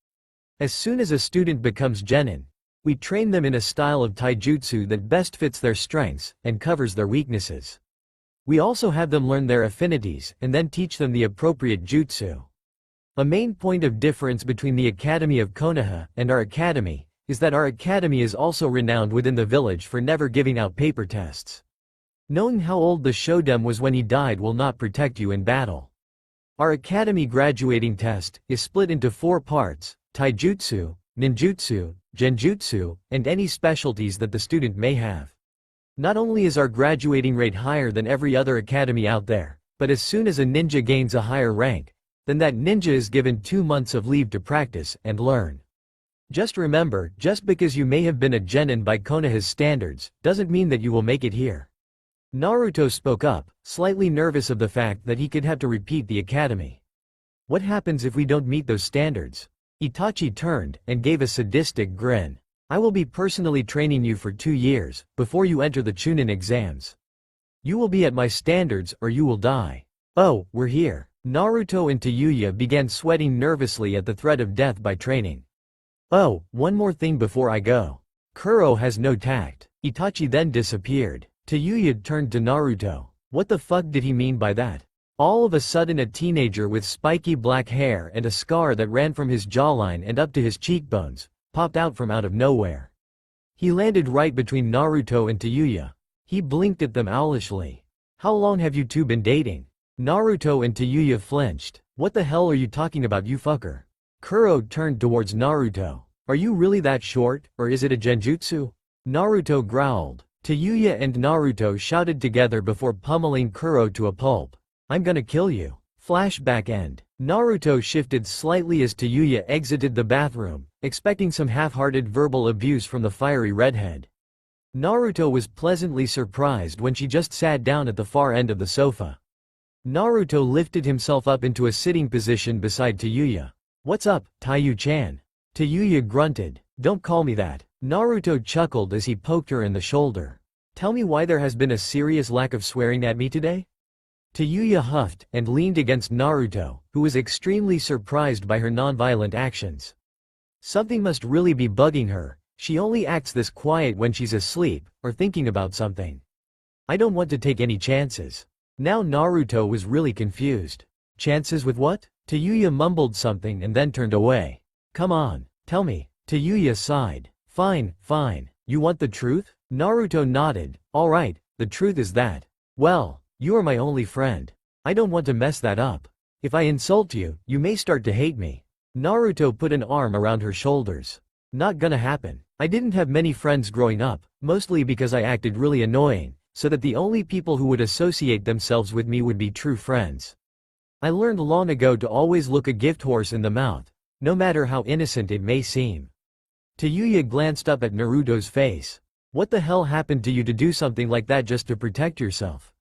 As soon as a student becomes genin, we train them in a style of taijutsu that best fits their strengths, and covers their weaknesses. We also have them learn their affinities, and then teach them the appropriate jutsu. A main point of difference between the Academy of Konoha and our academy is that our academy is also renowned within the village for never giving out paper tests. Knowing how old the Shodem was when he died will not protect you in battle. Our academy graduating test is split into 4 parts: taijutsu, ninjutsu, genjutsu, and any specialties that the student may have. Not only is our graduating rate higher than every other academy out there, but as soon as a ninja gains a higher rank, then that ninja is given 2 months of leave to practice and learn. Just remember, just because you may have been a genin by Konoha's standards, doesn't mean that you will make it here. Naruto spoke up, slightly nervous of the fact that he could have to repeat the academy. What happens if we don't meet those standards? Itachi turned, and gave a sadistic grin. I will be personally training you for 2 years, before you enter the Chunin exams. You will be at my standards or you will die. Oh, we're here. Naruto and Tayuya began sweating nervously at the threat of death by training. Oh, one more thing before I go. Kuro has no tact. Itachi then disappeared. Tayuya turned to Naruto. What the fuck did he mean by that? All of a sudden a teenager with spiky black hair and a scar that ran from his jawline and up to his cheekbones, popped out from out of nowhere. He landed right between Naruto and Tayuya. He blinked at them owlishly. How long have you two been dating? Naruto and Tayuya flinched. What the hell are you talking about, you fucker? Kuro turned towards Naruto. Are you really that short, or is it a genjutsu? Naruto growled. Tayuya and Naruto shouted together before pummeling Kuro to a pulp. I'm gonna kill you. Flashback end. Naruto shifted slightly as Tayuya exited the bathroom, expecting some half-hearted verbal abuse from the fiery redhead. Naruto was pleasantly surprised when she just sat down at the far end of the sofa. Naruto lifted himself up into a sitting position beside Tayuya. What's up, Tayu-chan? Tayuya grunted. Don't call me that. Naruto chuckled as he poked her in the shoulder. Tell me why there has been a serious lack of swearing at me today? Tayuya huffed and leaned against Naruto, who was extremely surprised by her non-violent actions. Something must really be bugging her. She only acts this quiet when she's asleep, or thinking about something. I don't want to take any chances. Now Naruto was really confused. Chances with what? Tayuya mumbled something and then turned away. Come on, tell me. Tayuya sighed. Fine, fine. You want the truth? Naruto nodded. Alright, the truth is that. Well, you are my only friend. I don't want to mess that up. If I insult you, you may start to hate me. Naruto put an arm around her shoulders. Not gonna happen. I didn't have many friends growing up, mostly because I acted really annoying, so that the only people who would associate themselves with me would be true friends. I learned long ago to always look a gift horse in the mouth, no matter how innocent it may seem. Tayuya glanced up at Naruto's face. What the hell happened to you to do something like that just to protect yourself?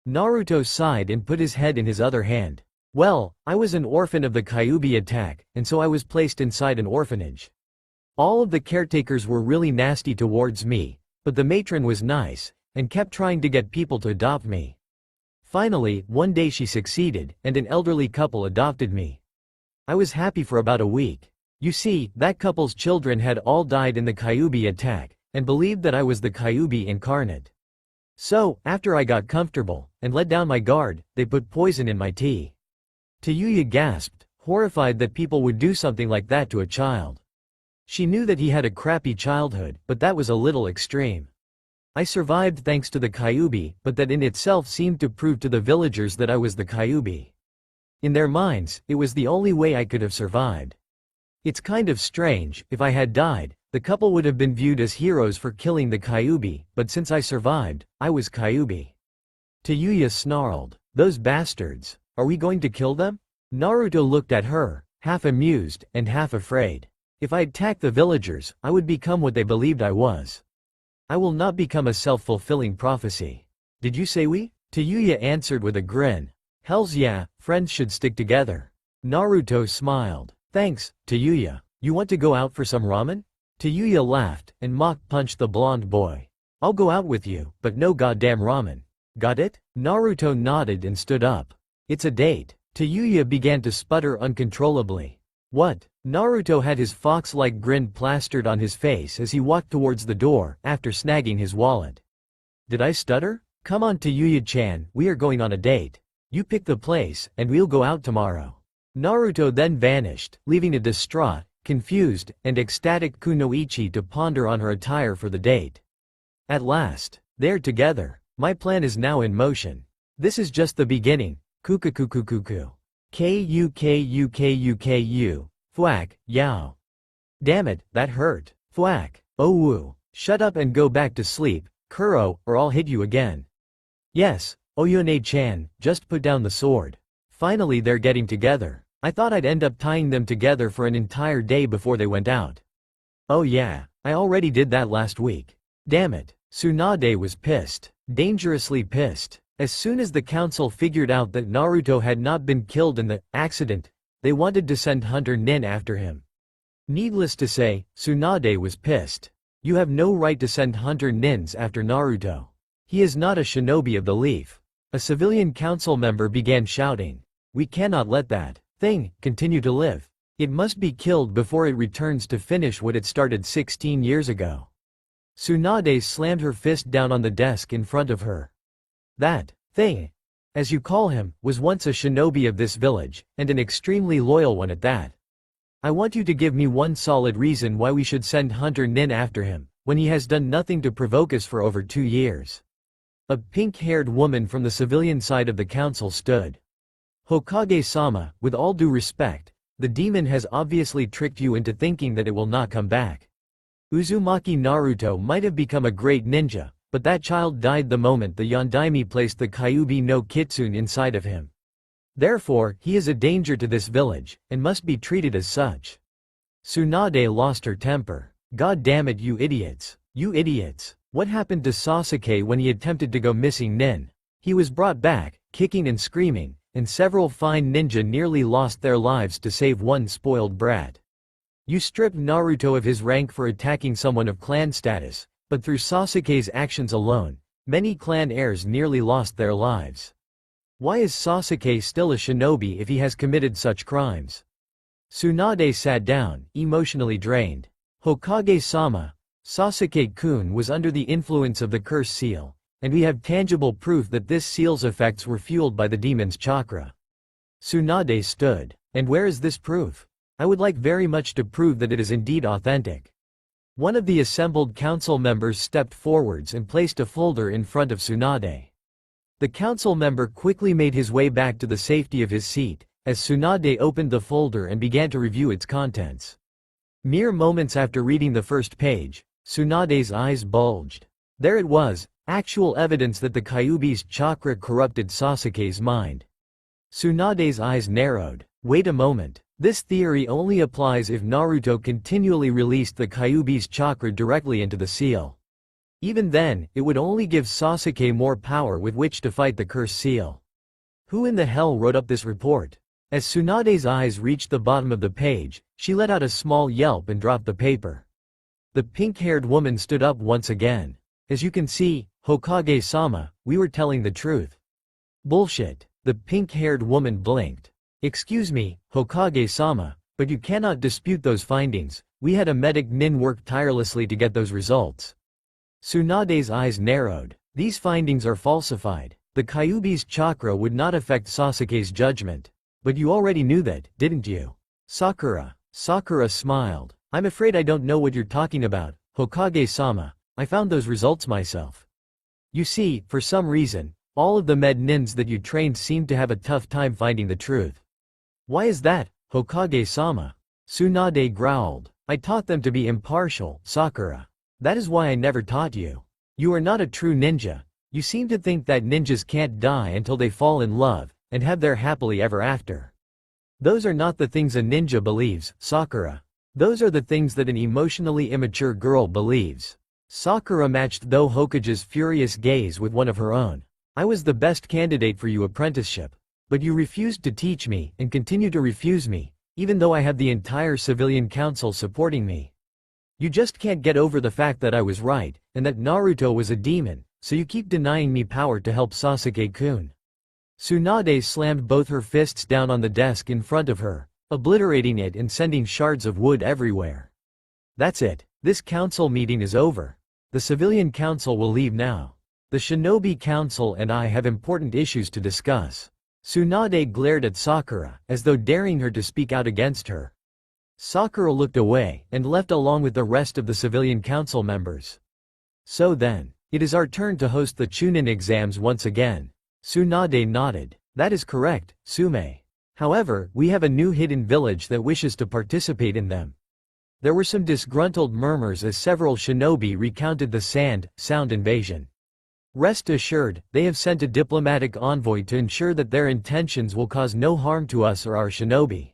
Naruto sighed and put his head in his other hand. Well, I was an orphan of the Kyuubi attack, and so I was placed inside an orphanage. All of the caretakers were really nasty towards me, but the matron was nice, and kept trying to get people to adopt me. Finally, one day she succeeded, and an elderly couple adopted me. I was happy for about a week. You see, that couple's children had all died in the Kyuubi attack, and believed that I was the Kyuubi incarnate. So, after I got comfortable, and let down my guard, they put poison in my tea. Tayuya gasped, horrified that people would do something like that to a child. She knew that he had a crappy childhood, but that was a little extreme. I survived thanks to the Kyuubi, but that in itself seemed to prove to the villagers that I was the Kyuubi. In their minds, it was the only way I could have survived. It's kind of strange, if I had died, the couple would have been viewed as heroes for killing the Kyuubi, but since I survived, I was Kyuubi. Tayuya snarled, "Those bastards, are we going to kill them?" Naruto looked at her, half amused, and half afraid. If I attacked the villagers, I would become what they believed I was. I will not become a self-fulfilling prophecy. Did you say we? Tayuya answered with a grin. Hells yeah, friends should stick together. Naruto smiled. Thanks, Tayuya. You want to go out for some ramen? Tayuya laughed, and mock-punched the blonde boy. I'll go out with you, but no goddamn ramen. Got it? Naruto nodded and stood up. It's a date. Tayuya began to sputter uncontrollably. What? Naruto had his fox-like grin plastered on his face as he walked towards the door, after snagging his wallet. Did I stutter? Come on Tayuya-chan, we are going on a date. You pick the place, and we'll go out tomorrow. Naruto then vanished, leaving a distraught, confused, and ecstatic Kunoichi to ponder on her attire for the date. At last, they're together. My plan is now in motion. This is just the beginning. Kukukukukuku. Kukukukuku. Thwack, yow. Damn it, that hurt. Thwack. Oh woo. Shut up and go back to sleep, Kuro, or I'll hit you again. Yes, Oyone-chan, just put down the sword. Finally they're getting together. I thought I'd end up tying them together for an entire day before they went out. Oh yeah, I already did that last week. Damn it. Tsunade was pissed. Dangerously pissed. As soon as the council figured out that Naruto had not been killed in the accident, they wanted to send Hunter Nin after him. Needless to say, Tsunade was pissed. You have no right to send Hunter Nins after Naruto. He is not a shinobi of the leaf. A civilian council member began shouting. We cannot let that thing continue to live. It must be killed before it returns to finish what it started 16 years ago. Tsunade slammed her fist down on the desk in front of her. That thing, as you call him, was once a shinobi of this village, and an extremely loyal one at that. I want you to give me one solid reason why we should send Hunter Nin after him, when he has done nothing to provoke us for over 2 years. A pink-haired woman from the civilian side of the council stood. Hokage-sama, with all due respect, the demon has obviously tricked you into thinking that it will not come back. Uzumaki Naruto might have become a great ninja, but that child died the moment the Yondaime placed the Kyuubi no Kitsune inside of him. Therefore, he is a danger to this village, and must be treated as such. Tsunade lost her temper. God damn it you idiots. You idiots. What happened to Sasuke when he attempted to go missing Nin? He was brought back, kicking and screaming, and several fine ninja nearly lost their lives to save one spoiled brat. You stripped Naruto of his rank for attacking someone of clan status, but through Sasuke's actions alone, many clan heirs nearly lost their lives. Why is Sasuke still a shinobi if he has committed such crimes? Tsunade sat down, emotionally drained. Hokage-sama, Sasuke-kun was under the influence of the curse seal, and we have tangible proof that this seal's effects were fueled by the demon's chakra. Tsunade stood. And where is this proof? I would like very much to prove that it is indeed authentic. One of the assembled council members stepped forwards and placed a folder in front of Tsunade. The council member quickly made his way back to the safety of his seat, as Tsunade opened the folder and began to review its contents. Mere moments after reading the first page, Tsunade's eyes bulged. There it was, actual evidence that the Kyuubi's chakra corrupted Sasuke's mind. Tsunade's eyes narrowed. Wait a moment. This theory only applies if Naruto continually released the Kyuubi's chakra directly into the seal. Even then, it would only give Sasuke more power with which to fight the curse seal. Who in the hell wrote up this report? As Tsunade's eyes reached the bottom of the page, she let out a small yelp and dropped the paper. The pink-haired woman stood up once again. As you can see, Hokage-sama, we were telling the truth. Bullshit. The pink-haired woman blinked. Excuse me, Hokage-sama, but you cannot dispute those findings. We had a medic Nin work tirelessly to get those results. Tsunade's eyes narrowed. These findings are falsified. The Kyuubi's chakra would not affect Sasuke's judgment. But you already knew that, didn't you? Sakura. Sakura smiled. I'm afraid I don't know what you're talking about, Hokage-sama. I found those results myself. You see, for some reason, all of the med nins that you trained seemed to have a tough time finding the truth. Why is that, Hokage-sama? Tsunade growled. I taught them to be impartial, Sakura. That is why I never taught you. You are not a true ninja. You seem to think that ninjas can't die until they fall in love, and have their happily ever after. Those are not the things a ninja believes, Sakura. Those are the things that an emotionally immature girl believes. Sakura matched though Hokage's furious gaze with one of her own. I was the best candidate for your apprenticeship. But you refused to teach me, and continue to refuse me, even though I have the entire civilian council supporting me. You just can't get over the fact that I was right, and that Naruto was a demon, so you keep denying me power to help Sasuke-kun. Tsunade slammed both her fists down on the desk in front of her, obliterating it and sending shards of wood everywhere. That's it. This council meeting is over. The civilian council will leave now. The shinobi council and I have important issues to discuss. Tsunade glared at Sakura, as though daring her to speak out against her. Sakura looked away, and left along with the rest of the civilian council members. So then, it is our turn to host the Chunin exams once again. Tsunade nodded. That is correct, Sume. However, we have a new hidden village that wishes to participate in them. There were some disgruntled murmurs as several shinobi recounted the sound invasion. Rest assured, they have sent a diplomatic envoy to ensure that their intentions will cause no harm to us or our shinobi.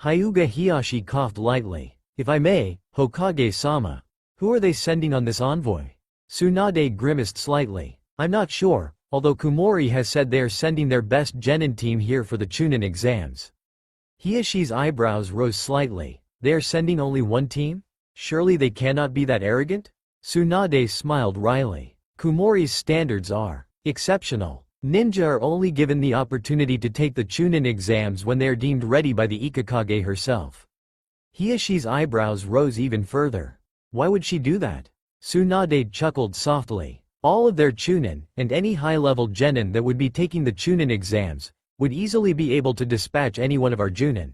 Hyuga Hiyashi coughed lightly. If I may, Hokage-sama. Who are they sending on this envoy? Tsunade grimaced slightly. I'm not sure, although Kumori has said they are sending their best genin team here for the Chunin exams. Hiyashi's eyebrows rose slightly. They are sending only one team? Surely they cannot be that arrogant? Tsunade smiled wryly. Kumori's standards are exceptional. Ninja are only given the opportunity to take the Chunin exams when they are deemed ready by the Ikakage herself. Hiyashi's eyebrows rose even further. Why would she do that? Tsunade chuckled softly. All of their Chunin, and any high-level genin that would be taking the Chunin exams, would easily be able to dispatch any one of our Junin.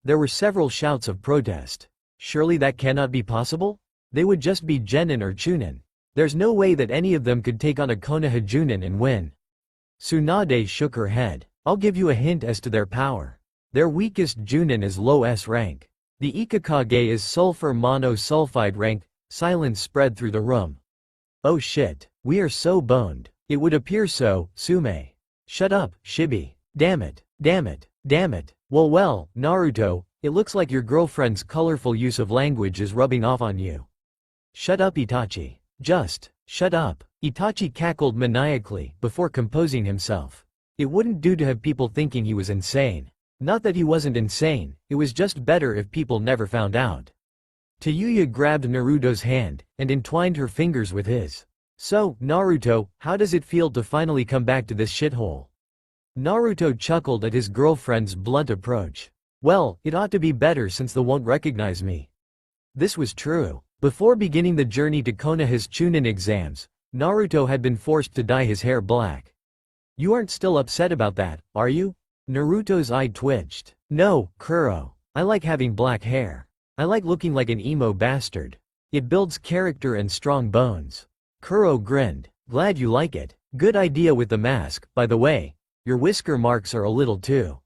There were several shouts of protest. Surely that cannot be possible? They would just be genin or Chunin. There's no way that any of them could take on a Konoha Junin and win. Tsunade shook her head. I'll give you a hint as to their power. Their weakest Junin is low S rank. The Ikakage is sulfur monosulfide rank. Silence spread through the room. Oh shit, we are so boned. It would appear so, Sume. Shut up, Shibi. Damn it, damn it, damn it. Well, Naruto, it looks like your girlfriend's colorful use of language is rubbing off on you. Shut up, Itachi. Just, shut up. Itachi cackled maniacally, before composing himself. It wouldn't do to have people thinking he was insane. Not that he wasn't insane, it was just better if people never found out. Tayuya grabbed Naruto's hand, and entwined her fingers with his. So, Naruto, how does it feel to finally come back to this shithole? Naruto chuckled at his girlfriend's blunt approach. Well, it ought to be better since they won't recognize me. This was true. Before beginning the journey to Konoha's Chunin exams, Naruto had been forced to dye his hair black. You aren't still upset about that, are you? Naruto's eye twitched. No, Kuro. I like having black hair. I like looking like an emo bastard. It builds character and strong bones. Kuro grinned. Glad you like it. Good idea with the mask, by the way. Your whisker marks are a little too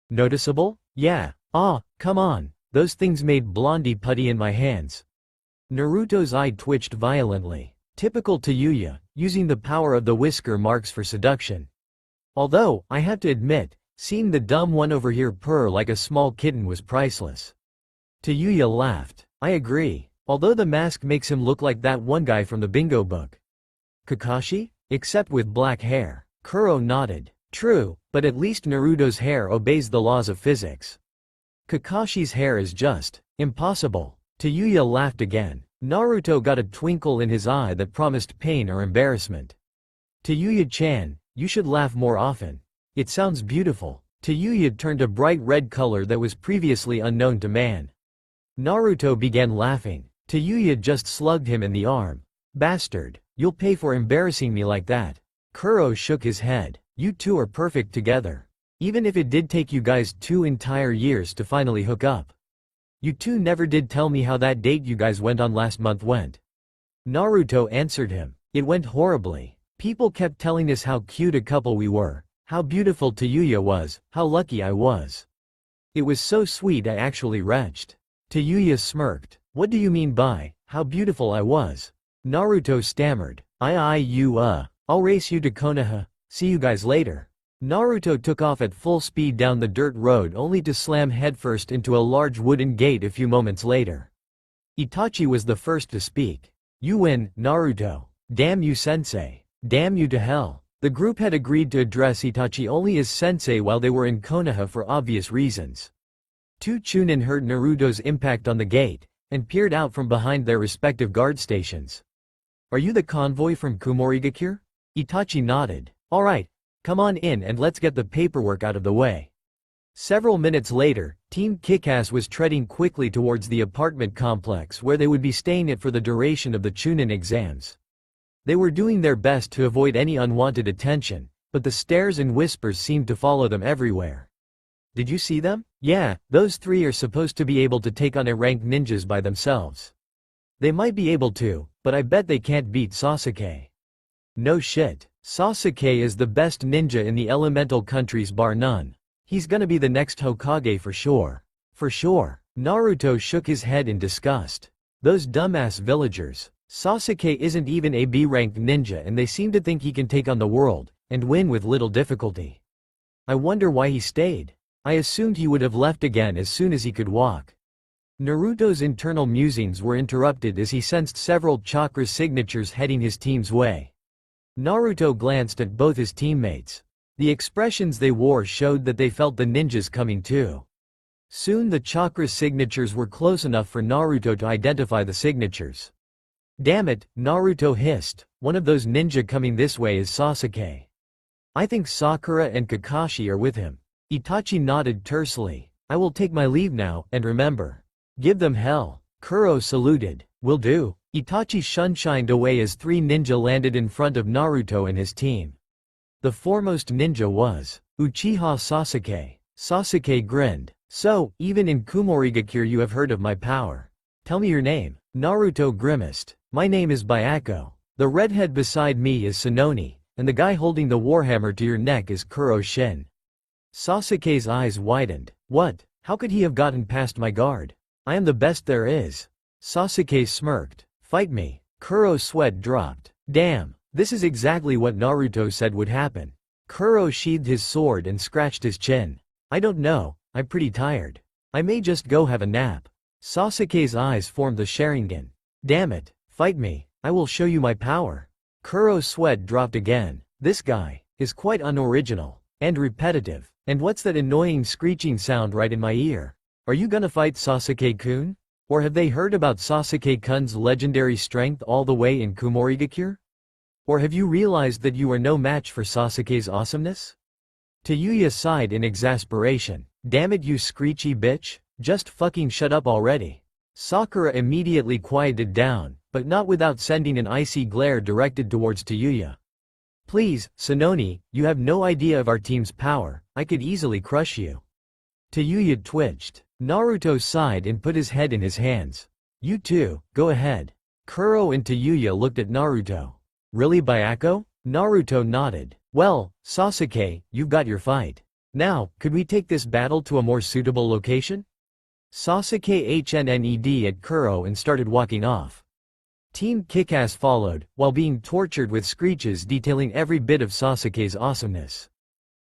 noticeable? Yeah. Come on. Those things made blondie putty in my hands. Naruto's eye twitched violently. Typical Tayuya, using the power of the whisker marks for seduction. Although, I have to admit, seeing the dumb one over here purr like a small kitten was priceless. Tayuya laughed. I agree. Although the mask makes him look like that one guy from the bingo book. Kakashi? Except with black hair. Kuro nodded. True, but at least Naruto's hair obeys the laws of physics. Kakashi's hair is just impossible. Tayuya laughed again. Naruto got a twinkle in his eye that promised pain or embarrassment. Tayuya-chan, you should laugh more often. It sounds beautiful. Tayuya turned a bright red color that was previously unknown to man. Naruto began laughing. Tayuya just slugged him in the arm. Bastard, You'll pay for embarrassing me like that. Kuro shook his head. You two are perfect together. Even if it did take you guys 2 entire years to finally hook up. You two never did tell me how that date you guys went on last month went. Naruto answered him. It went horribly. People kept telling us how cute a couple we were, how beautiful Tayuya was, how lucky I was. It was so sweet I actually retched. Tayuya smirked. What do you mean by, how beautiful I was? Naruto stammered. I'll race you to Konoha, see you guys later. Naruto took off at full speed down the dirt road only to slam headfirst into a large wooden gate a few moments later. Itachi was the first to speak. You win, Naruto. Damn you sensei. Damn you to hell. The group had agreed to address Itachi only as sensei while they were in Konoha for obvious reasons. Two Chunin heard Naruto's impact on the gate, and peered out from behind their respective guard stations. Are you the convoy from Kumorigakure? Itachi nodded. Alright, come on in and let's get the paperwork out of the way. Several minutes later, Team Kick-Ass was treading quickly towards the apartment complex where they would be staying at for the duration of the Chunin exams. They were doing their best to avoid any unwanted attention, but the stares and whispers seemed to follow them everywhere. Did you see them? Yeah, those three are supposed to be able to take on rank ninjas by themselves. They might be able to, but I bet they can't beat Sasuke. No shit. Sasuke is the best ninja in the elemental countries bar none. He's gonna be the next Hokage for sure. For sure. Naruto shook his head in disgust. Those dumbass villagers. Sasuke isn't even a B-ranked ninja and they seem to think he can take on the world, and win with little difficulty. I wonder why he stayed. I assumed he would have left again as soon as he could walk. Naruto's internal musings were interrupted as he sensed several chakra signatures heading his team's way. Naruto glanced at both his teammates. The expressions they wore showed that they felt the ninjas coming too. Soon the chakra signatures were close enough for Naruto to identify the signatures. Damn it, Naruto hissed, one of those ninja coming this way is Sasuke. I think Sakura and Kakashi are with him. Itachi nodded tersely. I will take my leave now, and remember. Give them hell. Kuro saluted. Will do. Itachi shunshined away as three ninja landed in front of Naruto and his team. The foremost ninja was Uchiha Sasuke. Sasuke grinned. So, even in Kumorigakure you have heard of my power. Tell me your name. Naruto grimaced. My name is Byako. The redhead beside me is Sanoni, and the guy holding the warhammer to your neck is Kuro Shin. Sasuke's eyes widened. What? How could he have gotten past my guard? I am the best there is. Sasuke smirked. Fight me. Kuro's sweat dropped. Damn, this is exactly what Naruto said would happen. Kuro sheathed his sword and scratched his chin. I don't know, I'm pretty tired. I may just go have a nap. Sasuke's eyes formed the Sharingan. Damn it, fight me, I will show you my power. Kuro's sweat dropped again. This guy is quite unoriginal and repetitive. And what's that annoying screeching sound right in my ear? Are you gonna fight Sasuke-kun? Or have they heard about Sasuke-kun's legendary strength all the way in Kumorigakure? Or have you realized that you are no match for Sasuke's awesomeness? Tayuya sighed in exasperation. Damn it you screechy bitch, just fucking shut up already. Sakura immediately quieted down, but not without sending an icy glare directed towards Tayuya. Please, Sanoni, you have no idea of our team's power, I could easily crush you. Tayuya twitched. Naruto sighed and put his head in his hands. You too, go ahead. Kuro and Tayuya looked at Naruto. Really Byako? Naruto nodded. Well, Sasuke, you've got your fight. Now, could we take this battle to a more suitable location? Sasuke HNNED at Kuro and started walking off. Team Kick-Ass followed, while being tortured with screeches detailing every bit of Sasuke's awesomeness.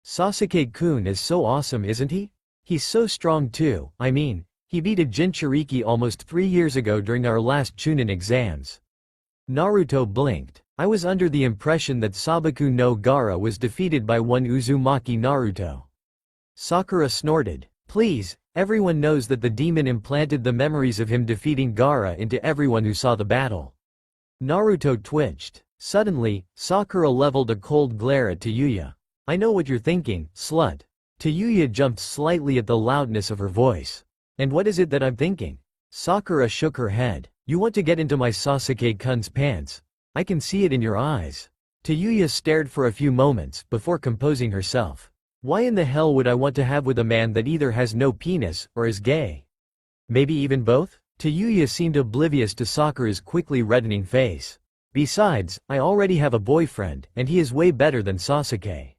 Sasuke-kun is so awesome isn't he? He's so strong too, I mean, he beat a Jinchuriki almost 3 years ago during our last Chunin exams. Naruto blinked. I was under the impression that Sabaku no Gaara was defeated by one Uzumaki Naruto. Sakura snorted. Please, everyone knows that the demon implanted the memories of him defeating Gaara into everyone who saw the battle. Naruto twitched. Suddenly, Sakura leveled a cold glare at Tayuya. I know what you're thinking, slut. Tayuya jumped slightly at the loudness of her voice. And what is it that I'm thinking? Sakura shook her head. You want to get into my Sasuke-kun's pants? I can see it in your eyes. Tayuya stared for a few moments before composing herself. Why in the hell would I want to have with a man that either has no penis or is gay? Maybe even both? Tayuya seemed oblivious to Sakura's quickly reddening face. Besides, I already have a boyfriend, and he is way better than Sasuke.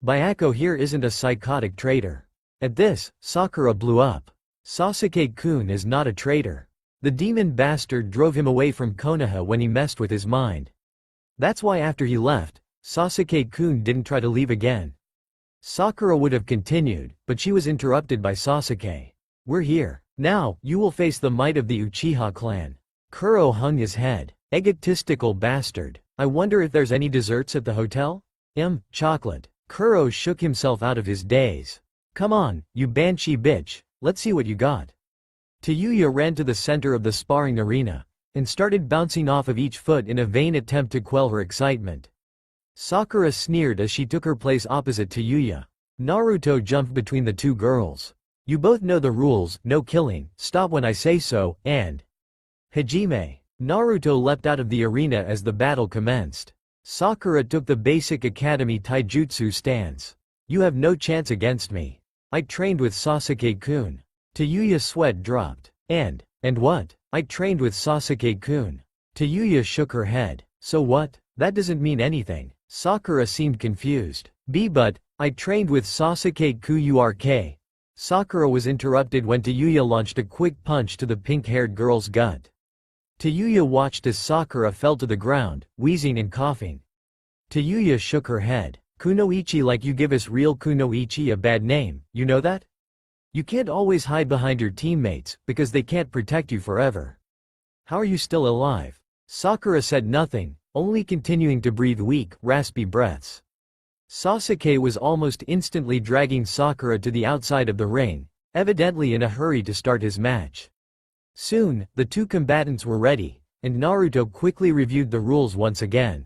Byako here isn't a psychotic traitor. At this, Sakura blew up. Sasuke-kun is not a traitor. The demon bastard drove him away from Konoha when he messed with his mind. That's why after he left, Sasuke-kun didn't try to leave again. Sakura would have continued, but she was interrupted by Sasuke. We're here. Now, you will face the might of the Uchiha clan. Kuro hung his head. Egotistical bastard. I wonder if there's any desserts at the hotel? Chocolate. Kuro shook himself out of his daze. Come on, you banshee bitch, let's see what you got. Tayuya ran to the center of the sparring arena, and started bouncing off of each foot in a vain attempt to quell her excitement. Sakura sneered as she took her place opposite Tayuya. Naruto jumped between the two girls. You both know the rules, no killing, stop when I say so, and… Hajime. Naruto leapt out of the arena as the battle commenced. Sakura took the basic academy taijutsu stance. You have no chance against me. I trained with Sasuke-kun. Tayuya's sweat dropped. And what? I trained with Sasuke-kun. Tayuya shook her head. So what? That doesn't mean anything. Sakura seemed confused. But, I trained with Sasuke-kun. Sakura was interrupted when Tayuya launched a quick punch to the pink-haired girl's gut. Tayuya watched as Sakura fell to the ground, wheezing and coughing. Tayuya shook her head. Kunoichi, like you give us real Kunoichi a bad name, you know that? You can't always hide behind your teammates, because they can't protect you forever. How are you still alive? Sakura said nothing, only continuing to breathe weak, raspy breaths. Sasuke was almost instantly dragging Sakura to the outside of the ring, evidently in a hurry to start his match. Soon, the two combatants were ready, and Naruto quickly reviewed the rules once again.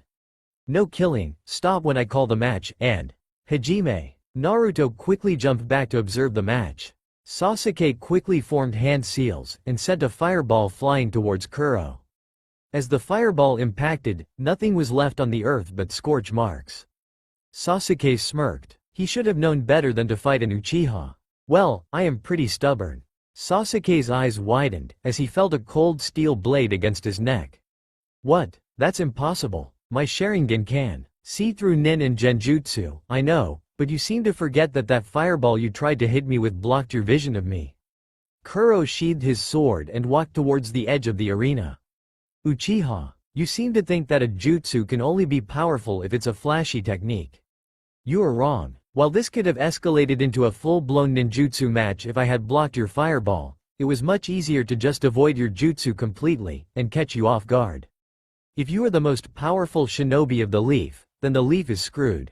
No killing, stop when I call the match, and… Hajime. Naruto quickly jumped back to observe the match. Sasuke quickly formed hand seals, and sent a fireball flying towards Kuro. As the fireball impacted, nothing was left on the earth but scorch marks. Sasuke smirked. He should have known better than to fight an Uchiha. Well, I am pretty stubborn. Sasuke's eyes widened, as he felt a cold steel blade against his neck. What? That's impossible. My Sharingan can see through nin and genjutsu, I know, but you seem to forget that that fireball you tried to hit me with blocked your vision of me. Kuro sheathed his sword and walked towards the edge of the arena. Uchiha, you seem to think that a jutsu can only be powerful if it's a flashy technique. You are wrong. While this could have escalated into a full-blown ninjutsu match if I had blocked your fireball, it was much easier to just avoid your jutsu completely, and catch you off guard. If you are the most powerful shinobi of the leaf, then the leaf is screwed.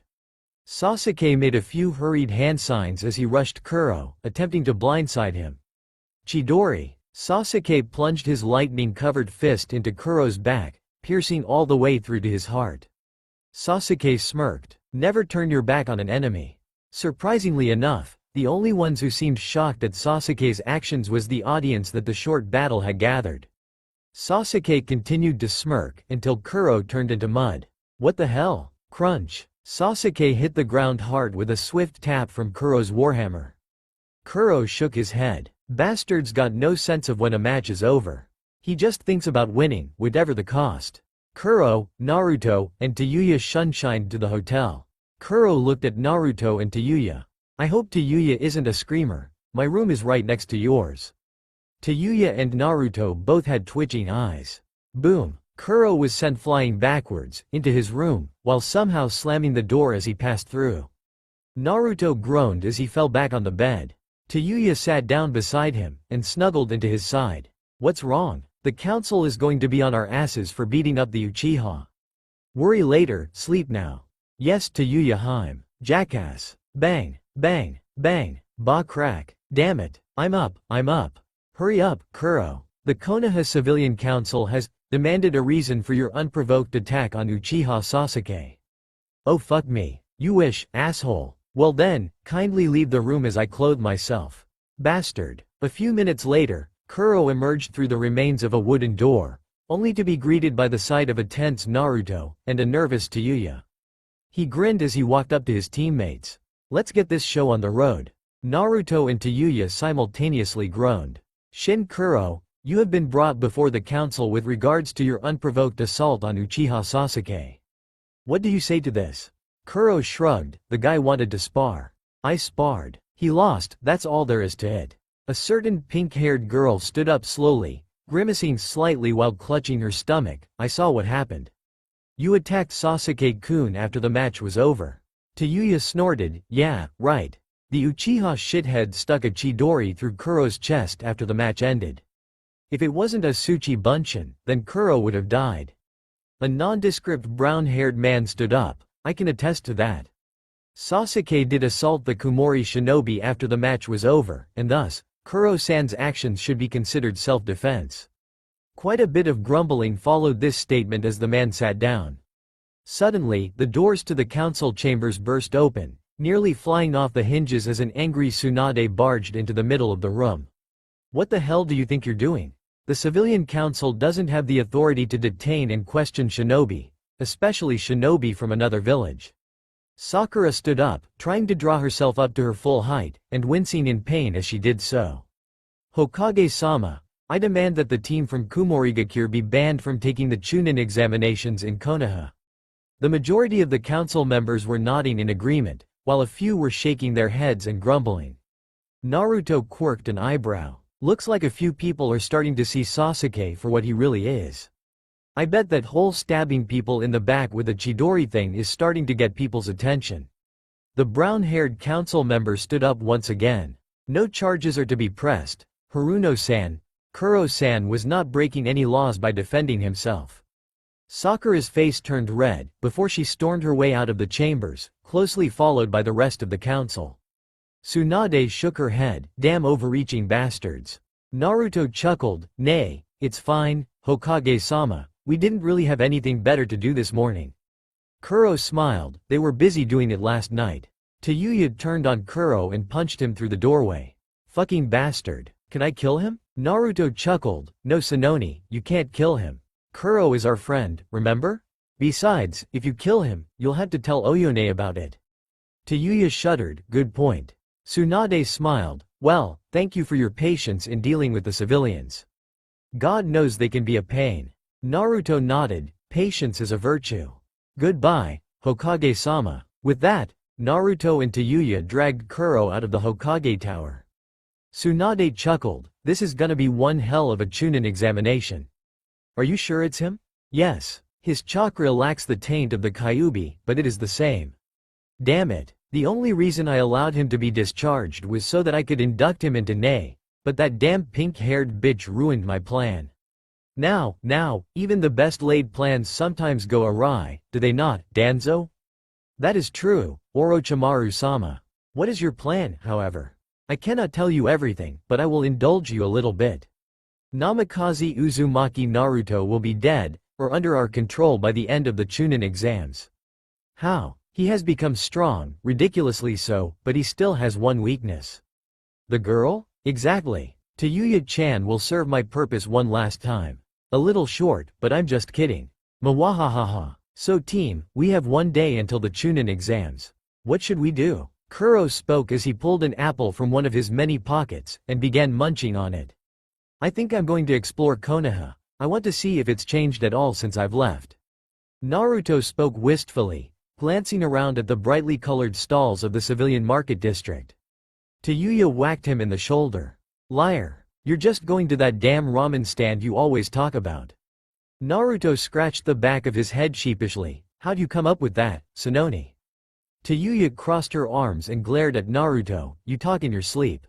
Sasuke made a few hurried hand signs as he rushed Kuro, attempting to blindside him. Chidori. Sasuke plunged his lightning-covered fist into Kuro's back, piercing all the way through to his heart. Sasuke smirked. Never turn your back on an enemy. Surprisingly enough, the only ones who seemed shocked at Sasuke's actions was the audience that the short battle had gathered. Sasuke continued to smirk until Kuro turned into mud. What the hell? Crunch. Sasuke hit the ground hard with a swift tap from Kuro's warhammer. Kuro shook his head. Bastard's got no sense of when a match is over. He just thinks about winning, whatever the cost. Kuro, Naruto, and Tayuya shunshined to the hotel. Kuro looked at Naruto and Tayuya. I hope Tayuya isn't a screamer. My room is right next to yours. Tayuya and Naruto both had twitching eyes. Boom. Kuro was sent flying backwards, into his room, while somehow slamming the door as he passed through. Naruto groaned as he fell back on the bed. Tayuya sat down beside him, and snuggled into his side. What's wrong? The council is going to be on our asses for beating up the Uchiha. Worry later, sleep now. Yes, Tayuya Haim. Jackass. Bang, bang, bang, ba crack. Damn it, I'm up. Hurry up, Kuro. The Konoha Civilian Council has demanded a reason for your unprovoked attack on Uchiha Sasuke. Oh fuck me. You wish, asshole. Well then, kindly leave the room as I clothe myself. Bastard. A few minutes later, Kuro emerged through the remains of a wooden door, only to be greeted by the sight of a tense Naruto and a nervous Tayuya. He grinned as he walked up to his teammates. "Let's get this show on the road." Naruto and Tayuya simultaneously groaned. "Shin Kuro, you have been brought before the council with regards to your unprovoked assault on Uchiha Sasuke. What do you say to this?" Kuro shrugged. "The guy wanted to spar. I sparred. He lost, that's all there is to it." A certain pink-haired girl stood up slowly, grimacing slightly while clutching her stomach. "I saw what happened. You attacked Sasuke-kun after the match was over." Tayuya snorted. "Yeah, right. The Uchiha shithead stuck a Chidori through Kuro's chest after the match ended. If it wasn't a Tsuchi Bunshin, then Kuro would have died." A nondescript brown-haired man stood up. "I can attest to that. Sasuke did assault the Kumori shinobi after the match was over, and thus, Kuro-san's actions should be considered self-defense." Quite a bit of grumbling followed this statement as the man sat down. Suddenly, the doors to the council chambers burst open, nearly flying off the hinges as an angry Tsunade barged into the middle of the room. "What the hell do you think you're doing? The civilian council doesn't have the authority to detain and question shinobi, especially shinobi from another village." Sakura stood up, trying to draw herself up to her full height, and wincing in pain as she did so. "Hokage-sama, I demand that the team from Kumorigakure be banned from taking the Chunin examinations in Konoha." The majority of the council members were nodding in agreement, while a few were shaking their heads and grumbling. Naruto quirked an eyebrow. "Looks like a few people are starting to see Sasuke for what he really is. I bet that whole stabbing people in the back with the Chidori thing is starting to get people's attention." The brown-haired council member stood up once again. "No charges are to be pressed. Haruno-san, Kuro-san was not breaking any laws by defending himself." Sakura's face turned red, before she stormed her way out of the chambers, closely followed by the rest of the council. Tsunade shook her head. "Damn overreaching bastards." Naruto chuckled. "Nay, it's fine, Hokage-sama, we didn't really have anything better to do this morning." Kuro smiled. "They were busy doing it last night." Tayuya turned on Kuro and punched him through the doorway. "Fucking bastard. Can I kill him?" Naruto chuckled. "No Sanoni, you can't kill him. Kuro is our friend, remember? Besides, if you kill him, you'll have to tell Oyone about it." Tayuya shuddered. "Good point." Tsunade smiled. "Well, thank you for your patience in dealing with the civilians. God knows they can be a pain." Naruto nodded. "Patience is a virtue. Goodbye, Hokage-sama." With that, Naruto and Tayuya dragged Kuro out of the Hokage tower. Tsunade chuckled. "This is gonna be one hell of a Chunin examination." "Are you sure it's him?" "Yes. His chakra lacks the taint of the Kyuubi, but it is the same. Damn it. The only reason I allowed him to be discharged was so that I could induct him into NA, but that damn pink-haired bitch ruined my plan." Now, even the best-laid plans sometimes go awry, do they not, Danzo?" "That is true, Orochimaru-sama. What is your plan, however? I cannot tell you everything, but I will indulge you a little bit. Namikaze Uzumaki Naruto will be dead, or under our control by the end of the Chunin exams." "How? He has become strong, ridiculously so, but he still has one weakness." "The girl?" "Exactly. Tayuya-chan will serve my purpose one last time. A little short, but I'm just kidding. Mwahahaha. So team, we have one day until the Chunin exams. What should we do?" Kuro spoke as he pulled an apple from one of his many pockets, and began munching on it. "I think I'm going to explore Konoha. I want to see if it's changed at all since I've left." Naruto spoke wistfully, glancing around at the brightly colored stalls of the civilian market district. Tayuya whacked him in the shoulder. "Liar. You're just going to that damn ramen stand you always talk about." Naruto scratched the back of his head sheepishly. "How'd you come up with that, Sanoni?" Tayuya crossed her arms and glared at Naruto. "You talk in your sleep."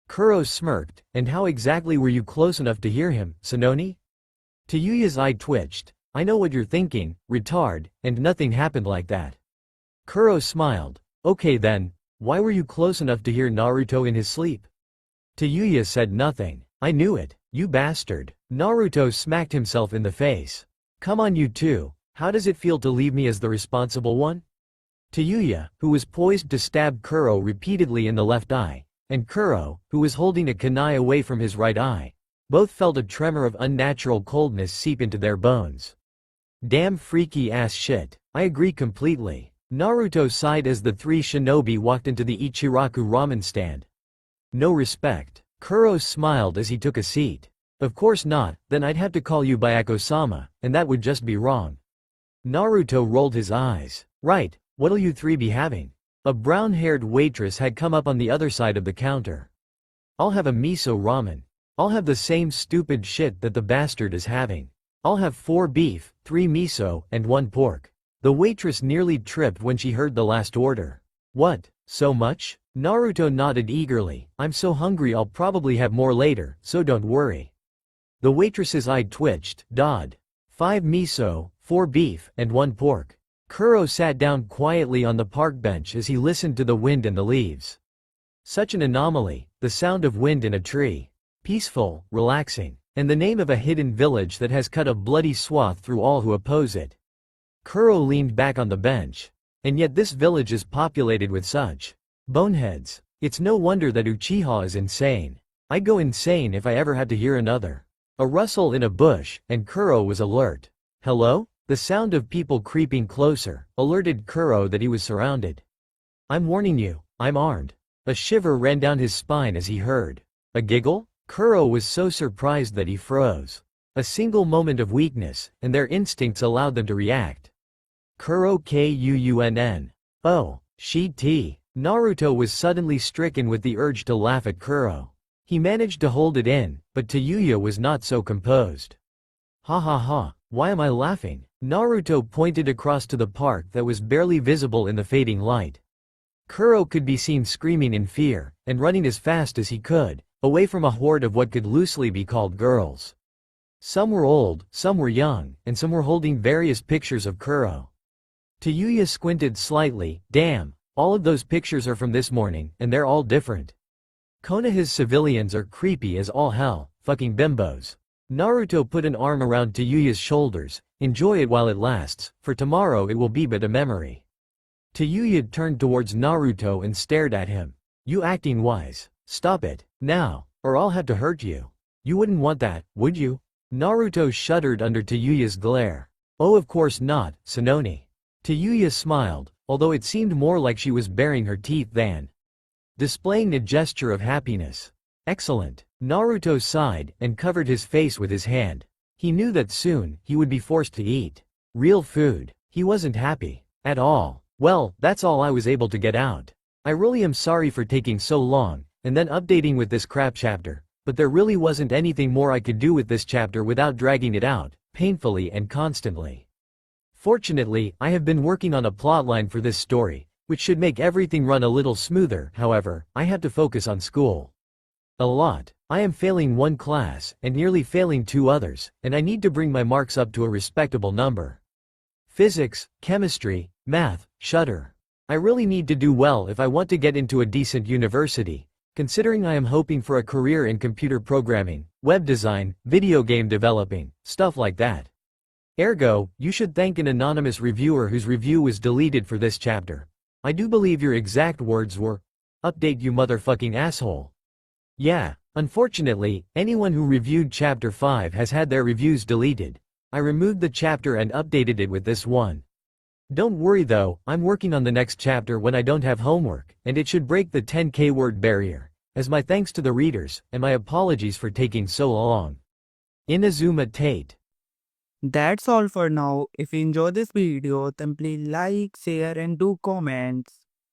Kuro smirked. "And how exactly were you close enough to hear him, Sanoni?" Tayuya's eye twitched. "I know what you're thinking, retard, and nothing happened like that." Kuro smiled. "Okay then, why were you close enough to hear Naruto in his sleep?" Tayuya said nothing. "I knew it, you bastard." Naruto smacked himself in the face. "Come on you two, how does it feel to leave me as the responsible one?" Tayuya, who was poised to stab Kuro repeatedly in the left eye, and Kuro, who was holding a kunai away from his right eye, Both felt a tremor of unnatural coldness seep into their bones. Damn freaky ass shit. I agree completely. Naruto sighed as the three shinobi walked into the Ichiraku ramen stand. No respect. Kuro smiled as he took a seat. Of course not, then I'd have to call you Bayako-sama, and that would just be wrong. Naruto rolled his eyes. Right, what'll you three be having? A brown-haired waitress had come up on the other side of the counter. I'll have a miso ramen. I'll have the same stupid shit that the bastard is having. I'll have 4 beef, 3 miso, and 1 pork. The waitress nearly tripped when she heard the last order. What, so much? Naruto nodded eagerly. I'm so hungry I'll probably have more later, so don't worry. The waitress's eye twitched. Dodd. 5 miso, 4 beef, and 1 pork. Kuro sat down quietly on the park bench as he listened to the wind and the leaves. Such an anomaly, the sound of wind in a tree. Peaceful, relaxing, and the name of a hidden village that has cut a bloody swath through all who oppose it. Kuro leaned back on the bench. And yet this village is populated with such boneheads. It's no wonder that Uchiha is insane. I'd go insane if I ever had to hear another. A rustle in a bush, and Kuro was alert. Hello? The sound of people creeping closer alerted Kuro that he was surrounded. I'm warning you, I'm armed. A shiver ran down his spine as he heard. A giggle? Kuro was so surprised that he froze. A single moment of weakness, and their instincts allowed them to react. Kuro Kuunn. Oh, she. Naruto was suddenly stricken with the urge to laugh at Kuro. He managed to hold it in, but Tayuya was not so composed. Ha ha ha, why am I laughing? Naruto pointed across to the park that was barely visible in the fading light. Kuro could be seen screaming in fear, and running as fast as he could, away from a horde of what could loosely be called girls. Some were old, some were young, and some were holding various pictures of Kuro. Tayuya squinted slightly. Damn, all of those pictures are from this morning, and they're all different. Konoha's civilians are creepy as all hell, fucking bimbos. Naruto put an arm around Tayuya's shoulders. Enjoy it while it lasts, for tomorrow it will be but a memory. Tayuya turned towards Naruto and stared at him. You acting wise. Stop it, now, or I'll have to hurt you. You wouldn't want that, would you? Naruto shuddered under Tayuya's glare. Oh, of course not, Sanoni. Tayuya smiled, although it seemed more like she was baring her teeth than displaying a gesture of happiness. Excellent. Naruto sighed and covered his face with his hand. He knew that soon, he would be forced to eat real food. He wasn't happy at all. Well, that's all I was able to get out. I really am sorry for taking so long, and then updating with this crap chapter, but there really wasn't anything more I could do with this chapter without dragging it out, painfully and constantly. Fortunately, I have been working on a plotline for this story, which should make everything run a little smoother. However, I have to focus on school a lot. I am failing 1 class, and nearly failing 2 others, and I need to bring my marks up to a respectable number. Physics, chemistry, math, shudder. I really need to do well if I want to get into a decent university, considering I am hoping for a career in computer programming, web design, video game developing, stuff like that. Ergo, you should thank an anonymous reviewer whose review was deleted for this chapter. I do believe your exact words were, "Update you motherfucking asshole." Yeah, unfortunately, anyone who reviewed chapter 5 has had their reviews deleted. I removed the chapter and updated it with this one. Don't worry though, I'm working on the next chapter when I don't have homework, and it should break the 10K word barrier, as my thanks to the readers, and my apologies for taking so long. Inazuma Tate. That's all for now. If you enjoyed this video, then please like, share and do comments.